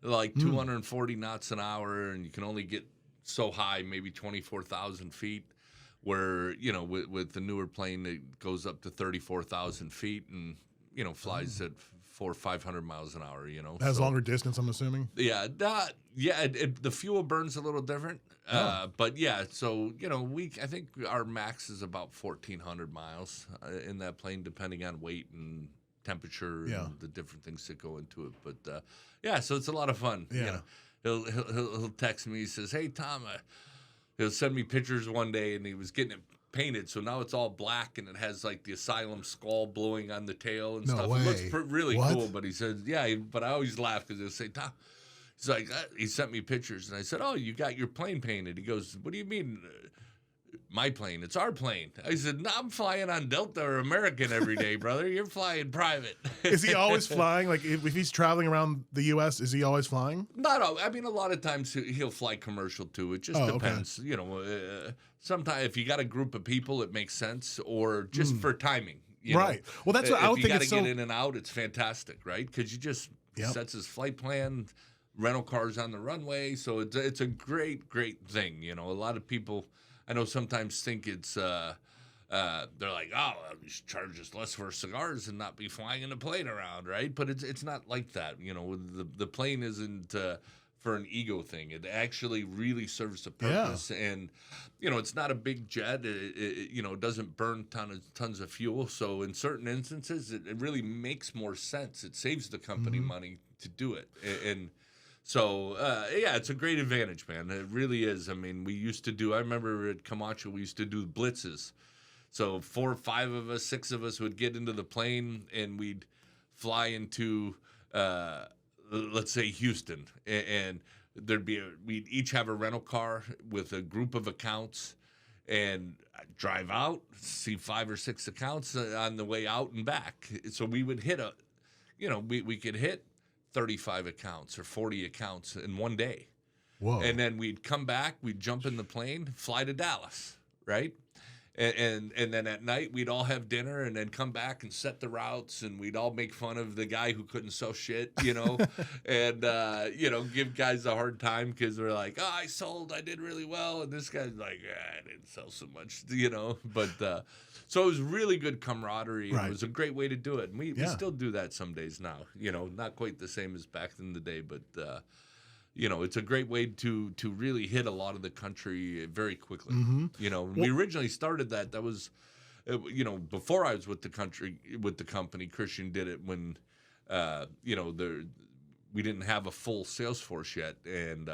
like 240 knots an hour, and you can only get so high, maybe 24,000 feet. Where with the newer plane, it goes up to 34,000 feet, and flies at 400 or 500 miles an hour. Has longer distance, I'm assuming. Yeah, the fuel burns a little different, but so I think our max is about 1,400 miles in that plane, depending on weight and temperature and the different things that go into it. But so it's a lot of fun. Yeah, he'll text me. He says, "Hey Tom," he'll send me pictures one day, and he was getting it painted, so now it's all black, and it has like the Asylum skull blowing on the tail and stuff. Way. It looks really cool. But he says, but I always laugh because he'll say, Tom. He's like, he sent me pictures, and I said, "Oh, you got your plane painted?" He goes, "What do you mean, my plane? It's our plane." I said, "No, I'm flying on Delta or American every day, brother. You're flying private." Is he always flying? Like if he's traveling around the U.S., is he always flying? Not all. I mean, a lot of times he'll fly commercial too. It just depends. Okay. Sometimes if you got a group of people, it makes sense, or just for timing. Right. Well, that's what I would think. If you got to get in and out, it's fantastic, right? Because you just sets his flight plan. Rental cars on the runway, so it's a great thing. A lot of people I know sometimes think it's they're like, oh, we should charge us less for cigars and not be flying in a plane around, right? But it's not like that. The plane isn't for an ego thing. It actually really serves a purpose, and it's not a big jet. It doesn't burn tons of fuel. So in certain instances, it really makes more sense. It saves the company money to do it, and so, it's a great advantage, man. It really is. I mean, I remember at Camacho, we used to do blitzes. So 4 or 5 of us, 6 of us would get into the plane, and we'd fly into, let's say, Houston. And we'd each have a rental car with a group of accounts, and drive out, see 5 or 6 accounts on the way out and back. So we would hit we could hit 35 accounts or 40 accounts in one day. Whoa. And then we'd come back, we'd jump in the plane, fly to Dallas, right? And then at night we'd all have dinner and then come back and set the routes, and we'd all make fun of the guy who couldn't sell shit, and give guys a hard time because we're like, oh, I did really well, and this guy's like, I didn't sell so much, But so it was really good camaraderie. Right. It was a great way to do it, and we still do that some days now. Not quite the same as back in the day, but. It's a great way to really hit a lot of the country very quickly. Mm-hmm. We originally started that. That was, before I was with the company. Christian did it when, we didn't have a full sales force yet, and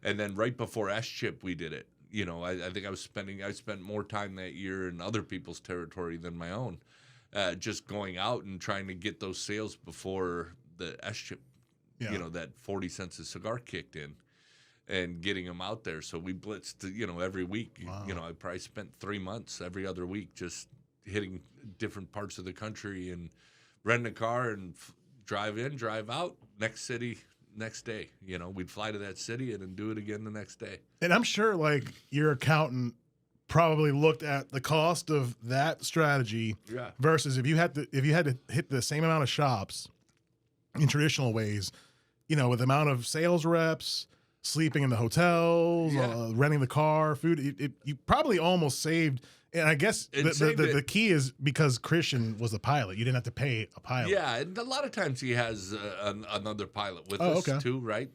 then right before S-Chip we did it. I think I spent more time that year in other people's territory than my own, just going out and trying to get those sales before the S-Chip. Yeah. That 40 cents a cigar kicked in and getting them out there. So we blitzed, every week. Wow. I probably spent 3 months every other week just hitting different parts of the country and renting a car and drive in, drive out, next city, next day. We'd fly to that city and then do it again the next day. And I'm sure your accountant probably looked at the cost of that strategy versus if you had to hit the same amount of shops in traditional ways, with the amount of sales reps, sleeping in the hotels, renting the car, food, you probably almost saved. And I guess the key is because Christian was the pilot. You didn't have to pay a pilot. Yeah, and a lot of times he has another pilot with us too, right?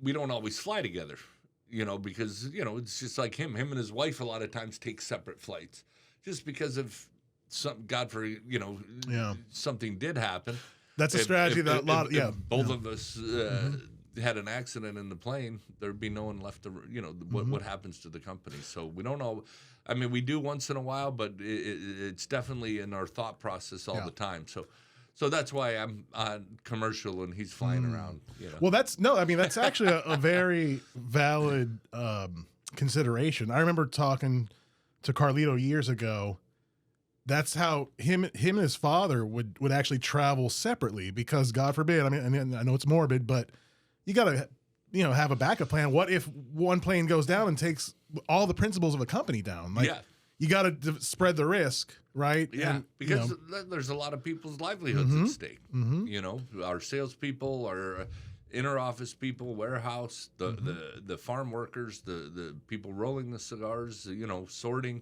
We don't always fly together, because, it's just like him. Him and his wife a lot of times take separate flights just because of something did happen. That's a strategy that both of us had an accident in the plane, there'd be no one left to, what happens to the company. So we don't know. I mean, we do once in a while, but it's definitely in our thought process all the time. So that's why I'm on commercial and he's flying around. Well, that's actually a very valid consideration. I remember talking to Carlito years ago. That's how him and his father would actually travel separately because, God forbid, I know it's morbid, but you got to, have a backup plan. What if one plane goes down and takes all the principles of a company down? You got to spread the risk, right? Yeah, because there's a lot of people's livelihoods at stake. Our salespeople, our inner office people, warehouse, the farm workers, the people rolling the cigars, sorting.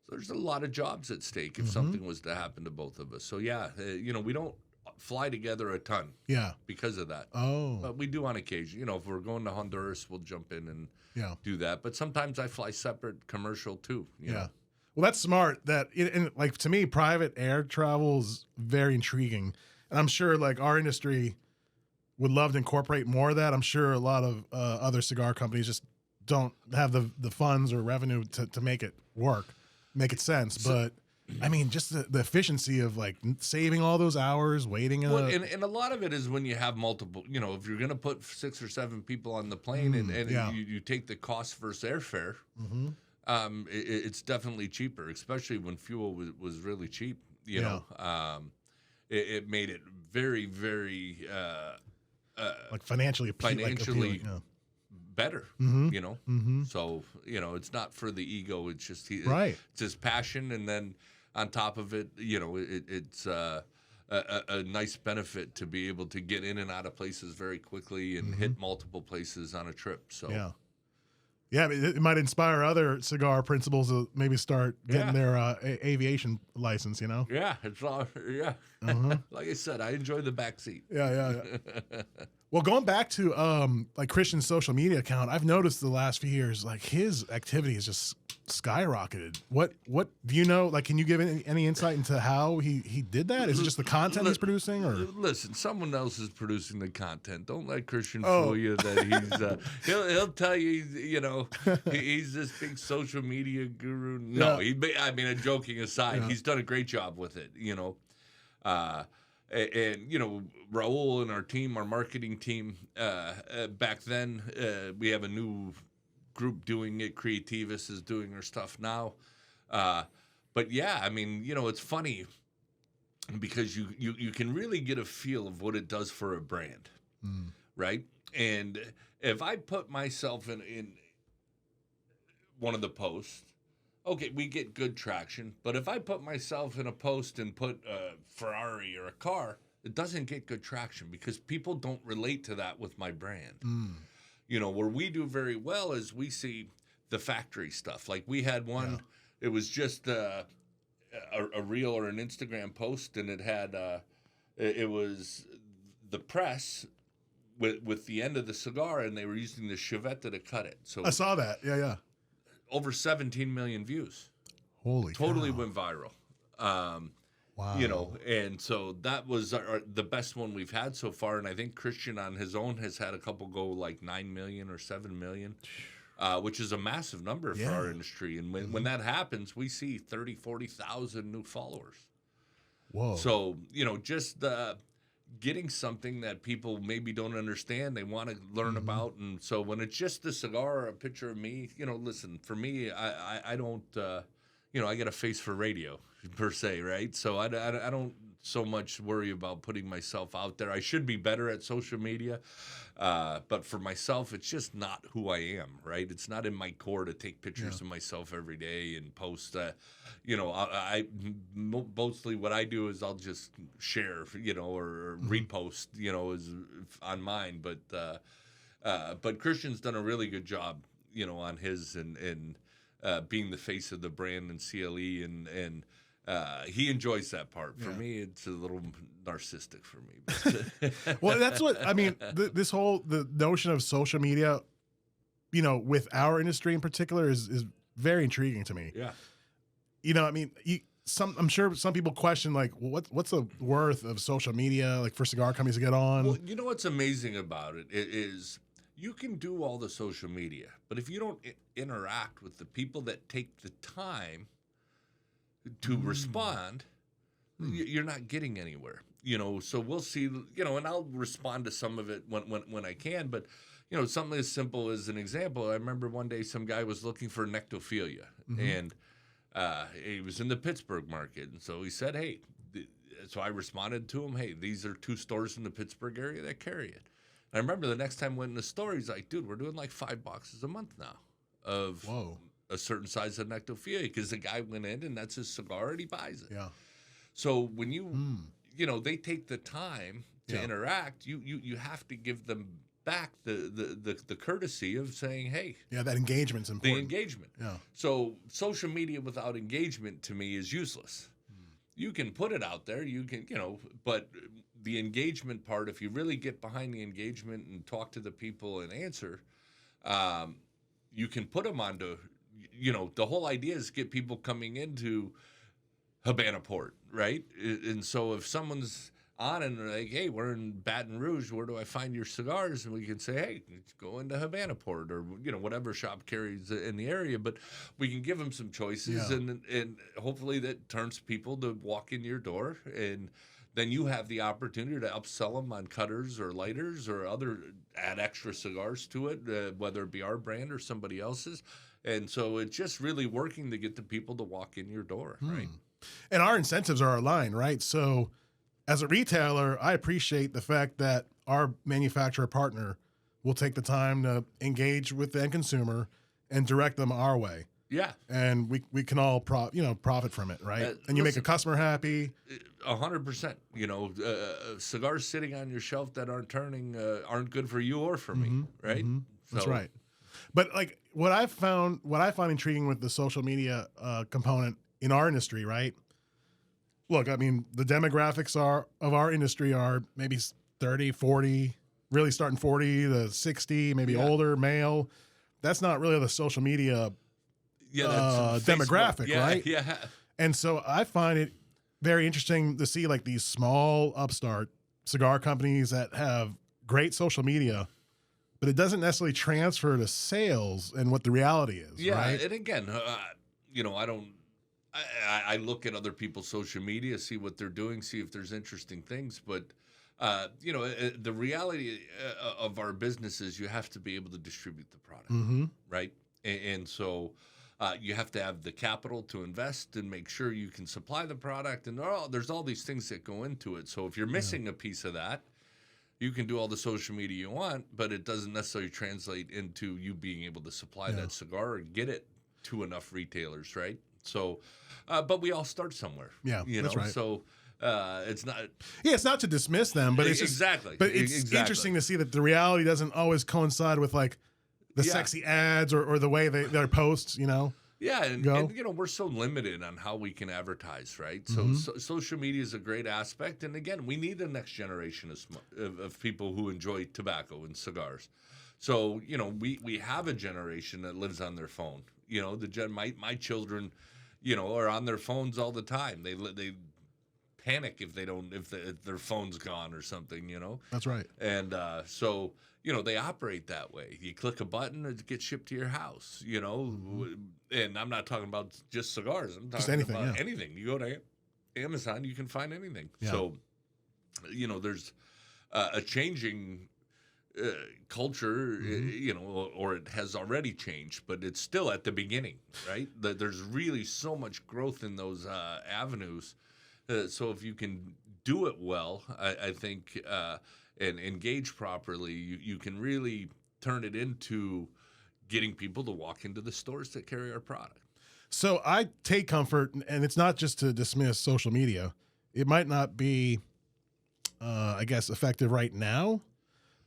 So there's a lot of jobs at stake if something was to happen to both of us. So we don't fly together a ton. Yeah. Because of that. Oh. But we do on occasion. If we're going to Honduras, we'll jump in and do that. But sometimes I fly separate commercial too. You know? Well, that's smart. To me, private air travel is very intriguing, and I'm sure our industry would love to incorporate more of that. I'm sure a lot of other cigar companies just don't have the funds or revenue to make it work. Make it sense, but just the efficiency of saving all those hours waiting. And a lot of it is when you have multiple. If you're going to put 6 or 7 people on the plane and you take the cost versus airfare, it's definitely cheaper, especially when fuel was really cheap. It made it very, very financially better, So, it's not for the ego. It's just it's his passion, and then on top of it, it's a nice benefit to be able to get in and out of places very quickly and hit multiple places on a trip. So it might inspire other cigar principals to maybe start getting their aviation license. Yeah, it's all Like I said, I enjoy the back seat. Well, going back to Christian's social media account, I've noticed the last few years, his activity has just skyrocketed. What do you know? Can you give any insight into how he did that? Is it just the content he's producing, or listen, someone else is producing the content? Don't let Christian fool you that he'll tell you he's this big social media guru. No, joking aside, he's done a great job with it. And Raul and our team, our marketing team, back then, we have a new group doing it. Creativus is doing her stuff now. But it's funny because you can really get a feel of what it does for a brand, right? And if I put myself in one of the posts, okay, we get good traction. But if I put myself in a post and put a Ferrari or a car, it doesn't get good traction because people don't relate to that with my brand. You know, where we do very well is we see the factory stuff. Like we had one, it was just a reel or an Instagram post, and it had it was the press with the end of the cigar, and they were using the Chevette to cut it. So I saw that. Yeah. over 17 million views. Holy Totally cow. went viral. Wow. You know, and so that was the best one we've had so far. And I think Christian on his own has had a couple go like 9 million or 7 million, which is a massive number for our industry. And when that happens, we see 30, 40,000 new followers. Whoa. So, you know, just getting something that people maybe don't understand, they want to learn about. And so when it's just a cigar or a picture of me, you know, listen, for me, I don't, you know, I got a face for radio per se, right? So I don't so much worry about putting myself out there. I should be better at social media, but for myself, it's just not who I am, right? It's not in my core to take pictures of myself every day and post. You know, I mostly what I do is I'll just share, you know, or repost, you know, is on mine. But Christian's done a really good job, you know, on his and being the face of the brand and CLE and he enjoys that part. For me, it's a little narcissistic for me. Well, that's what I mean. The notion of social media, you know, with our industry in particular, is very intriguing to me. Yeah, you know, I mean, I'm sure some people question like, well, what's the worth of social media like for cigar companies to get on? Well, you know what's amazing about it is you can do all the social media, but if you don't interact with the people that take the time to respond, you're not getting anywhere. You know, so we'll see, you know, and I'll respond to some of it when I can, but, you know, something as simple as an example, I remember one day some guy was looking for nectophilia, and he was in the Pittsburgh market, and so he said, hey, so I responded to him, hey, these are 2 stores in the Pittsburgh area that carry it. And I remember the next time I went in the store, he's like, dude, we're doing like 5 boxes a month now of a certain size of nectophilia, because the guy went in and that's his cigar and he buys it. Yeah. So when you, you know, they take the time to interact, you have to give them back the courtesy of saying, hey. Yeah, that engagement's important. The engagement. Yeah. So social media without engagement to me is useless. You can put it out there, you can, you know, but the engagement part, if you really get behind the engagement and talk to the people and answer, you can put them onto, you know, the whole idea is get people coming into Habana Port, right? And so if someone's on and they're like, hey, we're in Baton Rouge, where do I find your cigars? And we can say, hey, go into Habana Port or, you know, whatever shop carries in the area. But we can give them some choices and hopefully that turns people to walk in your door. And then you have the opportunity to upsell them on cutters or lighters or add extra cigars to it, whether it be our brand or somebody else's. And so it's just really working to get the people to walk in your door, right? And our incentives are aligned, right? So as a retailer, I appreciate the fact that our manufacturer partner will take the time to engage with the end consumer and direct them our way. Yeah. And we can all profit from it, right? And you make a customer happy. 100%. You know, cigars sitting on your shelf that aren't turning aren't good for you or for me, right? That's right. But like what I find intriguing with the social media component in our industry, right? Look, I mean, the demographics of our industry are maybe 30, 40, really starting 40 to 60, maybe older, male. That's not really the social media demographic, right? Yeah. And so I find it very interesting to see like these small upstart cigar companies that have great social media, but it doesn't necessarily transfer to sales and what the reality is. Yeah, right? And again, you know, I look at other people's social media, see what they're doing, see if there's interesting things. But, you know, the reality of our business is you have to be able to distribute the product, right? And so you have to have the capital to invest and make sure you can supply the product. And there's all these things that go into it. So if you're missing a piece of that, you can do all the social media you want, but it doesn't necessarily translate into you being able to supply that cigar or get it to enough retailers, right? So, but we all start somewhere. Yeah, that's right. So it's not. Yeah, it's not to dismiss them, but it's just, exactly. But it's interesting to see that the reality doesn't always coincide with like the sexy ads or the way their posts, Yeah, and we're so limited on how we can advertise, right? So social media is a great aspect, and again, we need the next generation of people who enjoy tobacco and cigars. So we have a generation that lives on their phone. My children, are on their phones all the time. They panic if their phone's gone or something. That's right. And so. They operate that way. You click a button, it gets shipped to your house, And I'm not talking about just cigars. I'm talking about anything. You go to Amazon, you can find anything. Yeah. So, there's a changing culture, or it has already changed, but it's still at the beginning, right? There's really so much growth in those avenues. So if you can do it well, I think... and engage properly, you can really turn it into getting people to walk into the stores that carry our product. So I take comfort, and it's not just to dismiss social media. It might not be, I guess, effective right now,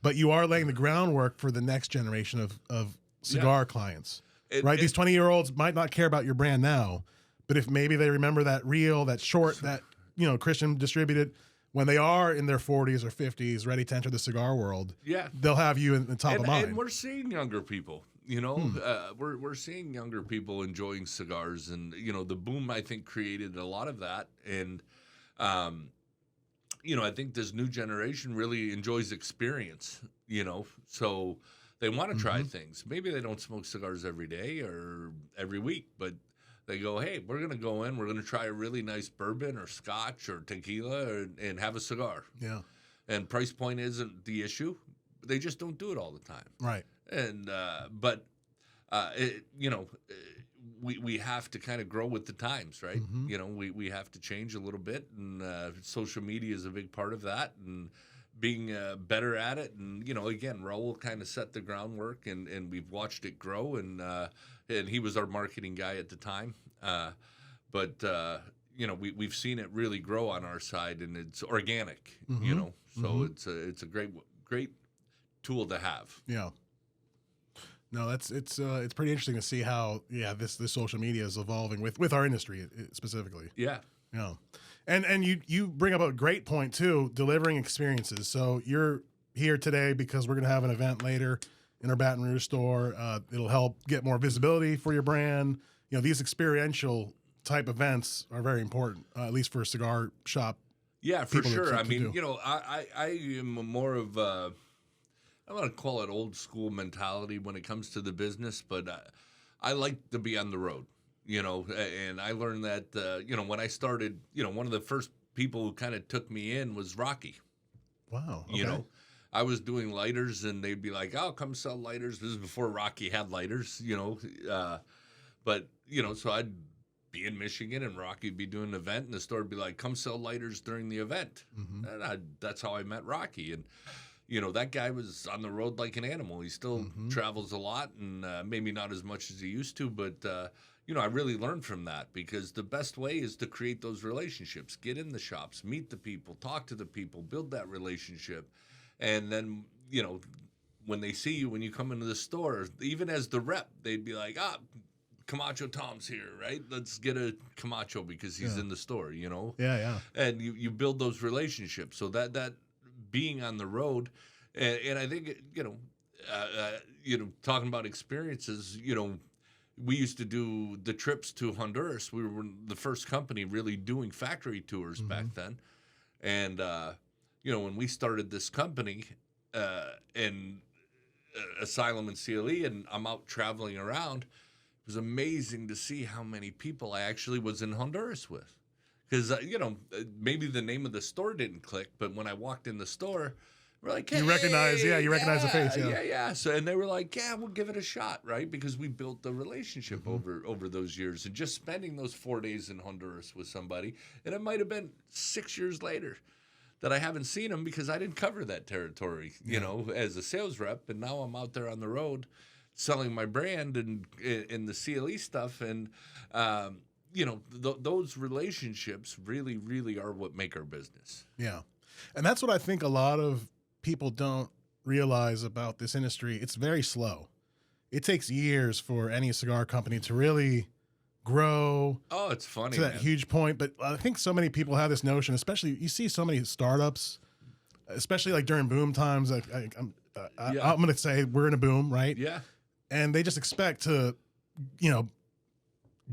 but you are laying the groundwork for the next generation of cigar clients, right? These 20-year-olds might not care about your brand now, but if maybe they remember that reel, that short, that Christian distributed, when they are in their 40s or 50s, ready to enter the cigar world, they'll have you in the top of mind. And we're seeing younger people, we're seeing younger people enjoying cigars, and the boom I think created a lot of that, and I think this new generation really enjoys experience, so they want to try things. Maybe they don't smoke cigars every day or every week, but they go, hey, we're going to go in, we're going to try a really nice bourbon or scotch or tequila and have a cigar. Yeah. And price point isn't the issue. They just don't do it all the time. Right. And, we have to kind of grow with the times, right? We have to change a little bit, and social media is a big part of that, and being better at it. And, again, Raul kind of set the groundwork, and we've watched it grow, and he was our marketing guy at the time. We've seen it really grow on our side, and it's organic, so it's a great tool to have. Yeah. No, it's pretty interesting to see how this social media is evolving with our industry specifically. Yeah. Yeah. And you bring up a great point too, delivering experiences. So you're here today because we're going to have an event later in our Baton Rouge store. It'll help get more visibility for your brand. These experiential type events are very important, at least for a cigar shop. Yeah, for sure. I mean, I am more of a, I want to call it old school mentality when it comes to the business, but I like to be on the road, and I learned that, when I started, one of the first people who kind of took me in was Rocky. Wow. Okay. I was doing lighters, and they'd be like, "Oh, come sell lighters." This is before Rocky had lighters, so I'd be in Michigan, and Rocky would be doing an event, and the store would be like, "Come sell lighters during the event." And that's how I met Rocky. And that guy was on the road like an animal. He still travels a lot, and maybe not as much as he used to, but I really learned from that, because the best way is to create those relationships, get in the shops, meet the people, talk to the people, build that relationship. And then, when they see you, when you come into the store, even as the rep, they'd be like, Camacho Tom's here, right? Let's get a Camacho because he's in the store, Yeah. And you build those relationships. So that being on the road, and I think, talking about experiences, we used to do the trips to Honduras. We were the first company really doing factory tours back then. And, when we started this company in Asylum and CLE, and I'm out traveling around, it was amazing to see how many people I actually was in Honduras with. Because, maybe the name of the store didn't click, but when I walked in the store, we're like, hey, you recognize the face. Yeah. So, and they were like, yeah, we'll give it a shot, right? Because we built the relationship over those years, and just spending those 4 days in Honduras with somebody, and it might have been 6 years later. that I haven't seen them because I didn't cover that territory, you know, as a sales rep. And now I'm out there on the road selling my brand and in the CLE stuff. And, you know, those relationships really, really are what make our business. Yeah. And that's what I think a lot of people don't realize about this industry. It's very slow. It takes years for any cigar company to really grow. Oh, it's funny to that huge point. But I think so many people have this notion, especially you see so many startups, especially like during boom times. I'm going to say we're in a boom, right? Yeah. And they just expect to, you know,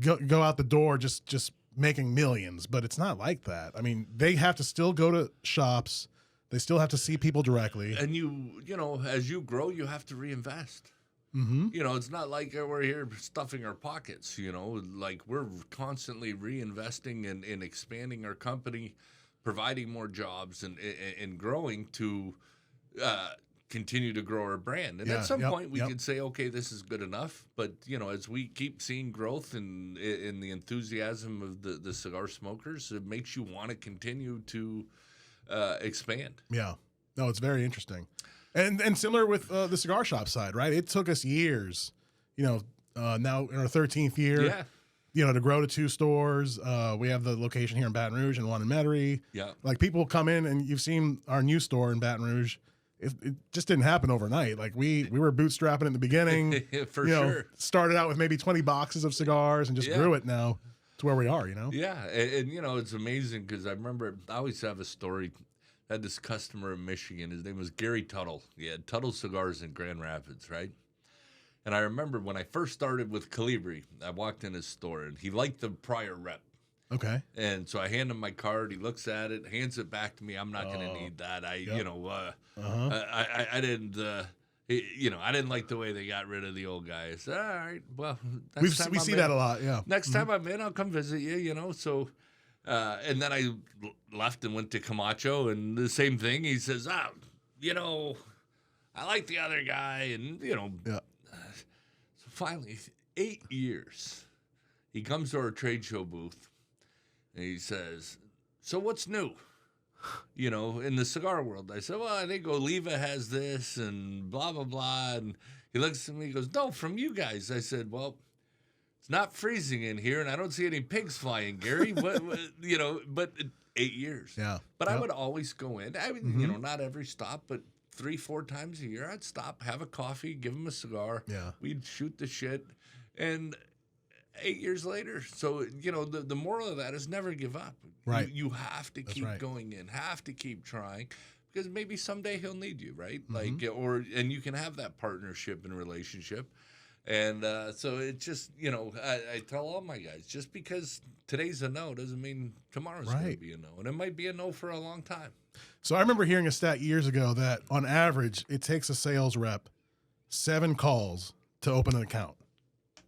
go out the door just making millions. But it's not like that. I mean, they have to still go to shops. They still have to see people directly. And you know, as you grow, you have to reinvest. Mm-hmm. You know, it's not like we're here stuffing our pockets, you know, like we're constantly reinvesting and expanding our company, providing more jobs and growing to continue to grow our brand. And at some point we could say, okay, this is good enough. But, you know, as we keep seeing growth in the enthusiasm of the cigar smokers, it makes you want to continue to expand. Yeah. No, it's very interesting. And similar with the cigar shop side, right? It took us years, you know, now in our 13th year, you know, to grow to 2 stores. We have the location here in Baton Rouge and one in Metairie. Yeah. Like people come in and you've seen our new store in Baton Rouge. It just didn't happen overnight. Like we were bootstrapping in the beginning. For you know, sure. Started out with maybe 20 boxes of cigars and just grew it now to where we are, you know? Yeah. And you know, it's amazing because I remember I always have a story. I had this customer in Michigan. His name was Gary Tuttle. He had Tuttle Cigars in Grand Rapids, right? And I remember when I first started with Calibri, I walked in his store, and he liked the prior rep. Okay. And so I hand him my card. He looks at it, hands it back to me. I'm not going to need that. I didn't, you know, I didn't like the way they got rid of the old guys. All right, well, we see that a lot, yeah. Next time I'm in, I'll come visit you, you know, so... and then I left and went to Camacho, and the same thing. He says, you know, I like the other guy, and, you know. Yeah. So finally, 8 years, he comes to our trade show booth, and he says, so what's new, you know, in the cigar world? I said, well, I think Oliva has this, and blah, blah, blah. And he looks at me, he goes, no, from you guys. I said, well, it's not freezing in here, and I don't see any pigs flying, Gary. But you know, but 8 years. Yeah. But I would always go in. I mean, you know, not every stop, but 3-4 times a year, I'd stop, have a coffee, give him a cigar. Yeah. We'd shoot the shit, and 8 years later. So you know, the moral of that is never give up. Right. You have to keep going in, have to keep trying. Because maybe someday he'll need you, right? Like, and you can have that partnership and relationship. And so it just, you know, I tell all my guys, just because today's a no doesn't mean tomorrow's going to be a no. And it might be a no for a long time. So I remember hearing a stat years ago that on average, it takes a sales rep 7 calls to open an account.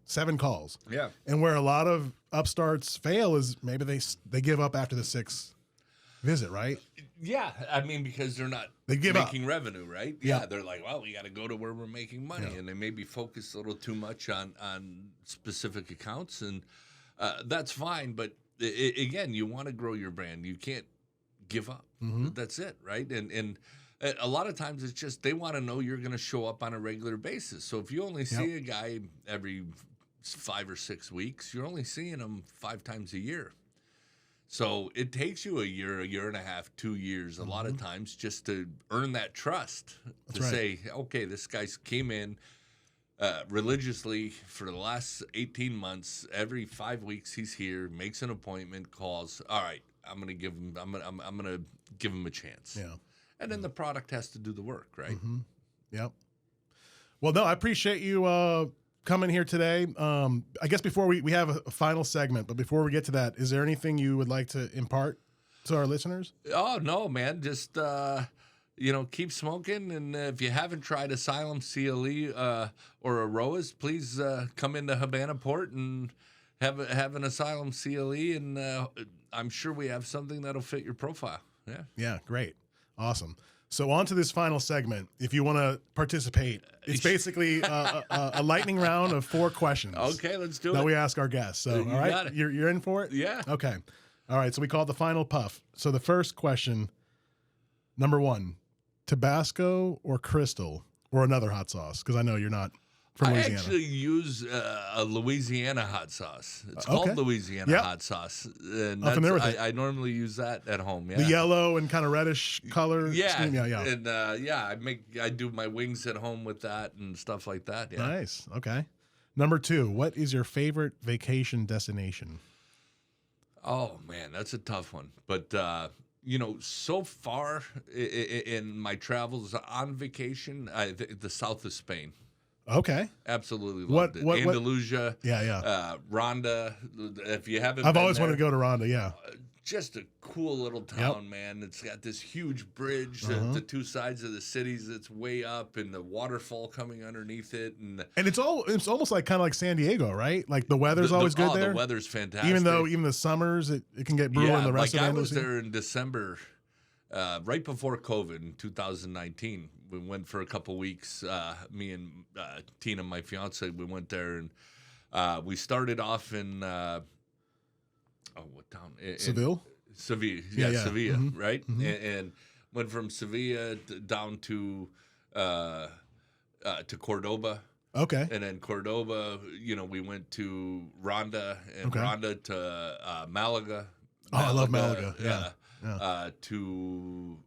7 calls. Yeah. And where a lot of upstarts fail is maybe they give up after the 6th visit, right? Yeah, I mean, because they're not making revenue, right? Yeah, they're like, well, we got to go to where we're making money, and they maybe focus a little too much on specific accounts, and that's fine. But again, you want to grow your brand. You can't give up. That's it, right? And a lot of times it's just they want to know you're going to show up on a regular basis. So if you only see a guy every 5 or 6 weeks, you're only seeing him 5 times a year. So it takes you a year and a half, 2 years, a lot of times just to earn that trust to say, okay, this guy's came in religiously for the last 18 months. Every 5 weeks he's here, makes an appointment, calls. All right, I'm gonna give him a chance. Yeah, and then the product has to do the work, right? Yep. Well, no, I appreciate you coming here today. I guess before we have a final segment, but before we get to that, is there anything you would like to impart to our listeners? Oh, no, man. Just, you know, keep smoking. And if you haven't tried Asylum CLE or Aroas, please come into Habana Port and have an Asylum CLE. And I'm sure we have something that'll fit your profile. Yeah. Yeah, great. Awesome. So on to this final segment. If you want to participate, it's basically a lightning round of 4 questions. Okay, let's do it. That we ask our guests. So, all right, you're in for it? Yeah. Okay. All right, so we call it the final puff. So the first question, Number 1, Tabasco or Crystal or another hot sauce? Because I know you're not from Louisiana. I actually use a Louisiana hot sauce. It's called Louisiana hot sauce. And I'm familiar with it. I normally use that at home. Yeah. The yellow and kind of reddish color. Yeah. Scheme. Yeah. And I do my wings at home with that and stuff like that. Yeah. Nice. Okay. Number 2, what is your favorite vacation destination? Oh man, that's a tough one. But so far in my travels on vacation, the south of Spain. Okay. Absolutely loved it. Andalusia. Yeah. Ronda. If you haven't, I've always wanted to go to Ronda. Yeah. Just a cool little town, man. It's got this huge bridge, the two sides of the cities. It's way up, and the waterfall coming underneath it, and it's almost like kind of like San Diego, right? Like the weather's always good there. The weather's fantastic. Even the summers, it can get brutal in the rest of I Andalusia. was there in December, right before COVID in 2019. We went for a couple weeks. Me and Tina, my fiance, we went there, and we started off in what town? Seville. Sevilla, right? And went from Sevilla down to Cordoba. Okay. And then Cordoba, we went to Ronda, and Ronda to Malaga. Oh, I love Malaga. Yeah. To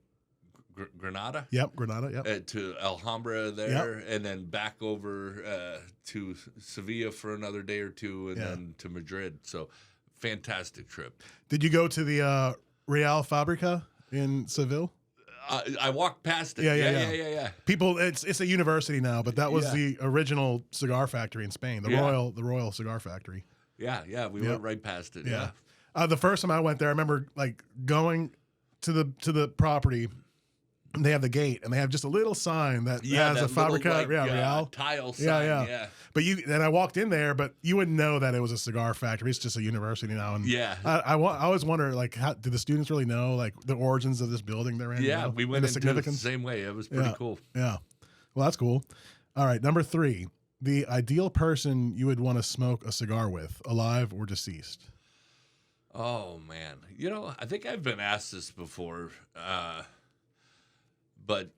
Granada. Yep, Granada. Yep. To Alhambra there, and then back over to Sevilla for another day or two, and then to Madrid. So, fantastic trip. Did you go to the Real Fabrica in Seville? I walked past it. Yeah. People, it's a university now, but that was the original cigar factory in Spain, the Royal Cigar Factory. Yeah. We went right past it. Yeah. The first time I went there, I remember like going to the property. And they have the gate, and they have just a little sign that has a Fabrica Real tile sign. Yeah. But then I walked in there, but you wouldn't know that it was a cigar factory. It's just a university now. And I always wonder, like, how do the students really know, like, the origins of this building they're in? Yeah, we went into it the same way. It was pretty cool. Yeah. Well, that's cool. All right, number 3, the ideal person you would want to smoke a cigar with, alive or deceased. Oh man, I think I've been asked this before. But,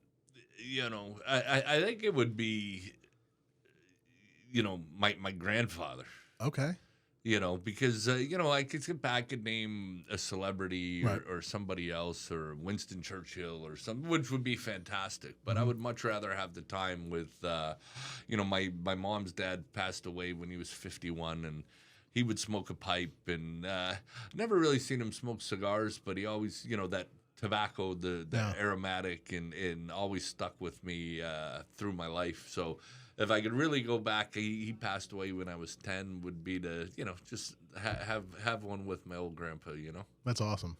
I think it would be, my grandfather. Okay. Because, I could name a celebrity or somebody else or Winston Churchill or something, which would be fantastic. But I would much rather have the time with, my mom's dad passed away when he was 51, and he would smoke a pipe. And never really seen him smoke cigars, but he always, that tobacco, the aromatic, and always stuck with me through my life. So if I could really go back, he passed away when I was 10, would be to, just have one with my old grandpa, That's awesome.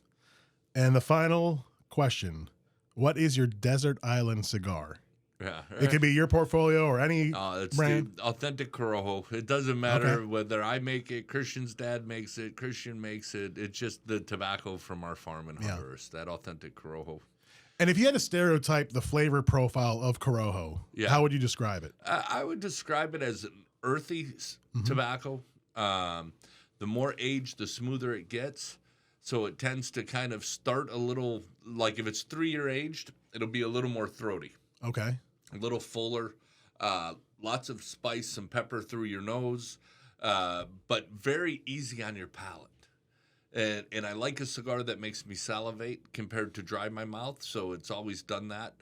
And the final question, what is your desert island cigar? Yeah, it could be your portfolio or any brand. The authentic Corojo. It doesn't matter whether I make it, Christian's dad makes it, Christian makes it. It's just the tobacco from our farm in Honduras, that authentic Corojo. And if you had to stereotype the flavor profile of Corojo, how would you describe it? I would describe it as an earthy tobacco. The more aged, the smoother it gets. So it tends to kind of start a little, like if it's 3-year aged, it'll be a little more throaty. Okay. A little fuller, lots of spice and pepper through your nose, but very easy on your palate. And I like a cigar that makes me salivate compared to dry my mouth, so it's always done that.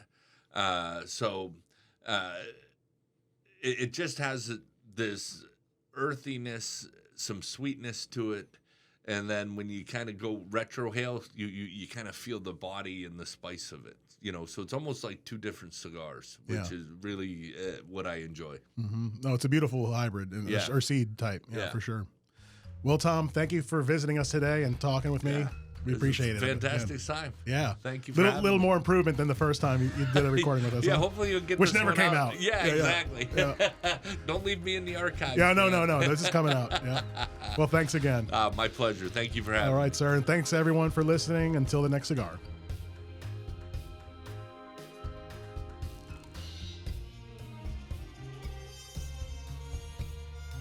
It just has this earthiness, some sweetness to it. And then when you kind of go retrohale, you kind of feel the body and the spice of it. So it's almost like 2 different cigars, which is really what I enjoy. Mm-hmm. No, it's a beautiful hybrid or seed type. Yeah, for sure. Well, Tom, thank you for visiting us today and talking with me. We appreciate it. Fantastic time. Yeah. Thank you for having little me. more improvement than the first time you did a recording with us. Hopefully you'll get Which this never one came out. Yeah, exactly. Yeah. Don't leave me in the archives. Yeah, no. This is coming out. Yeah. Well, thanks again. My pleasure. Thank you for having me. All right, sir. And thanks, everyone, for listening. Until the next cigar.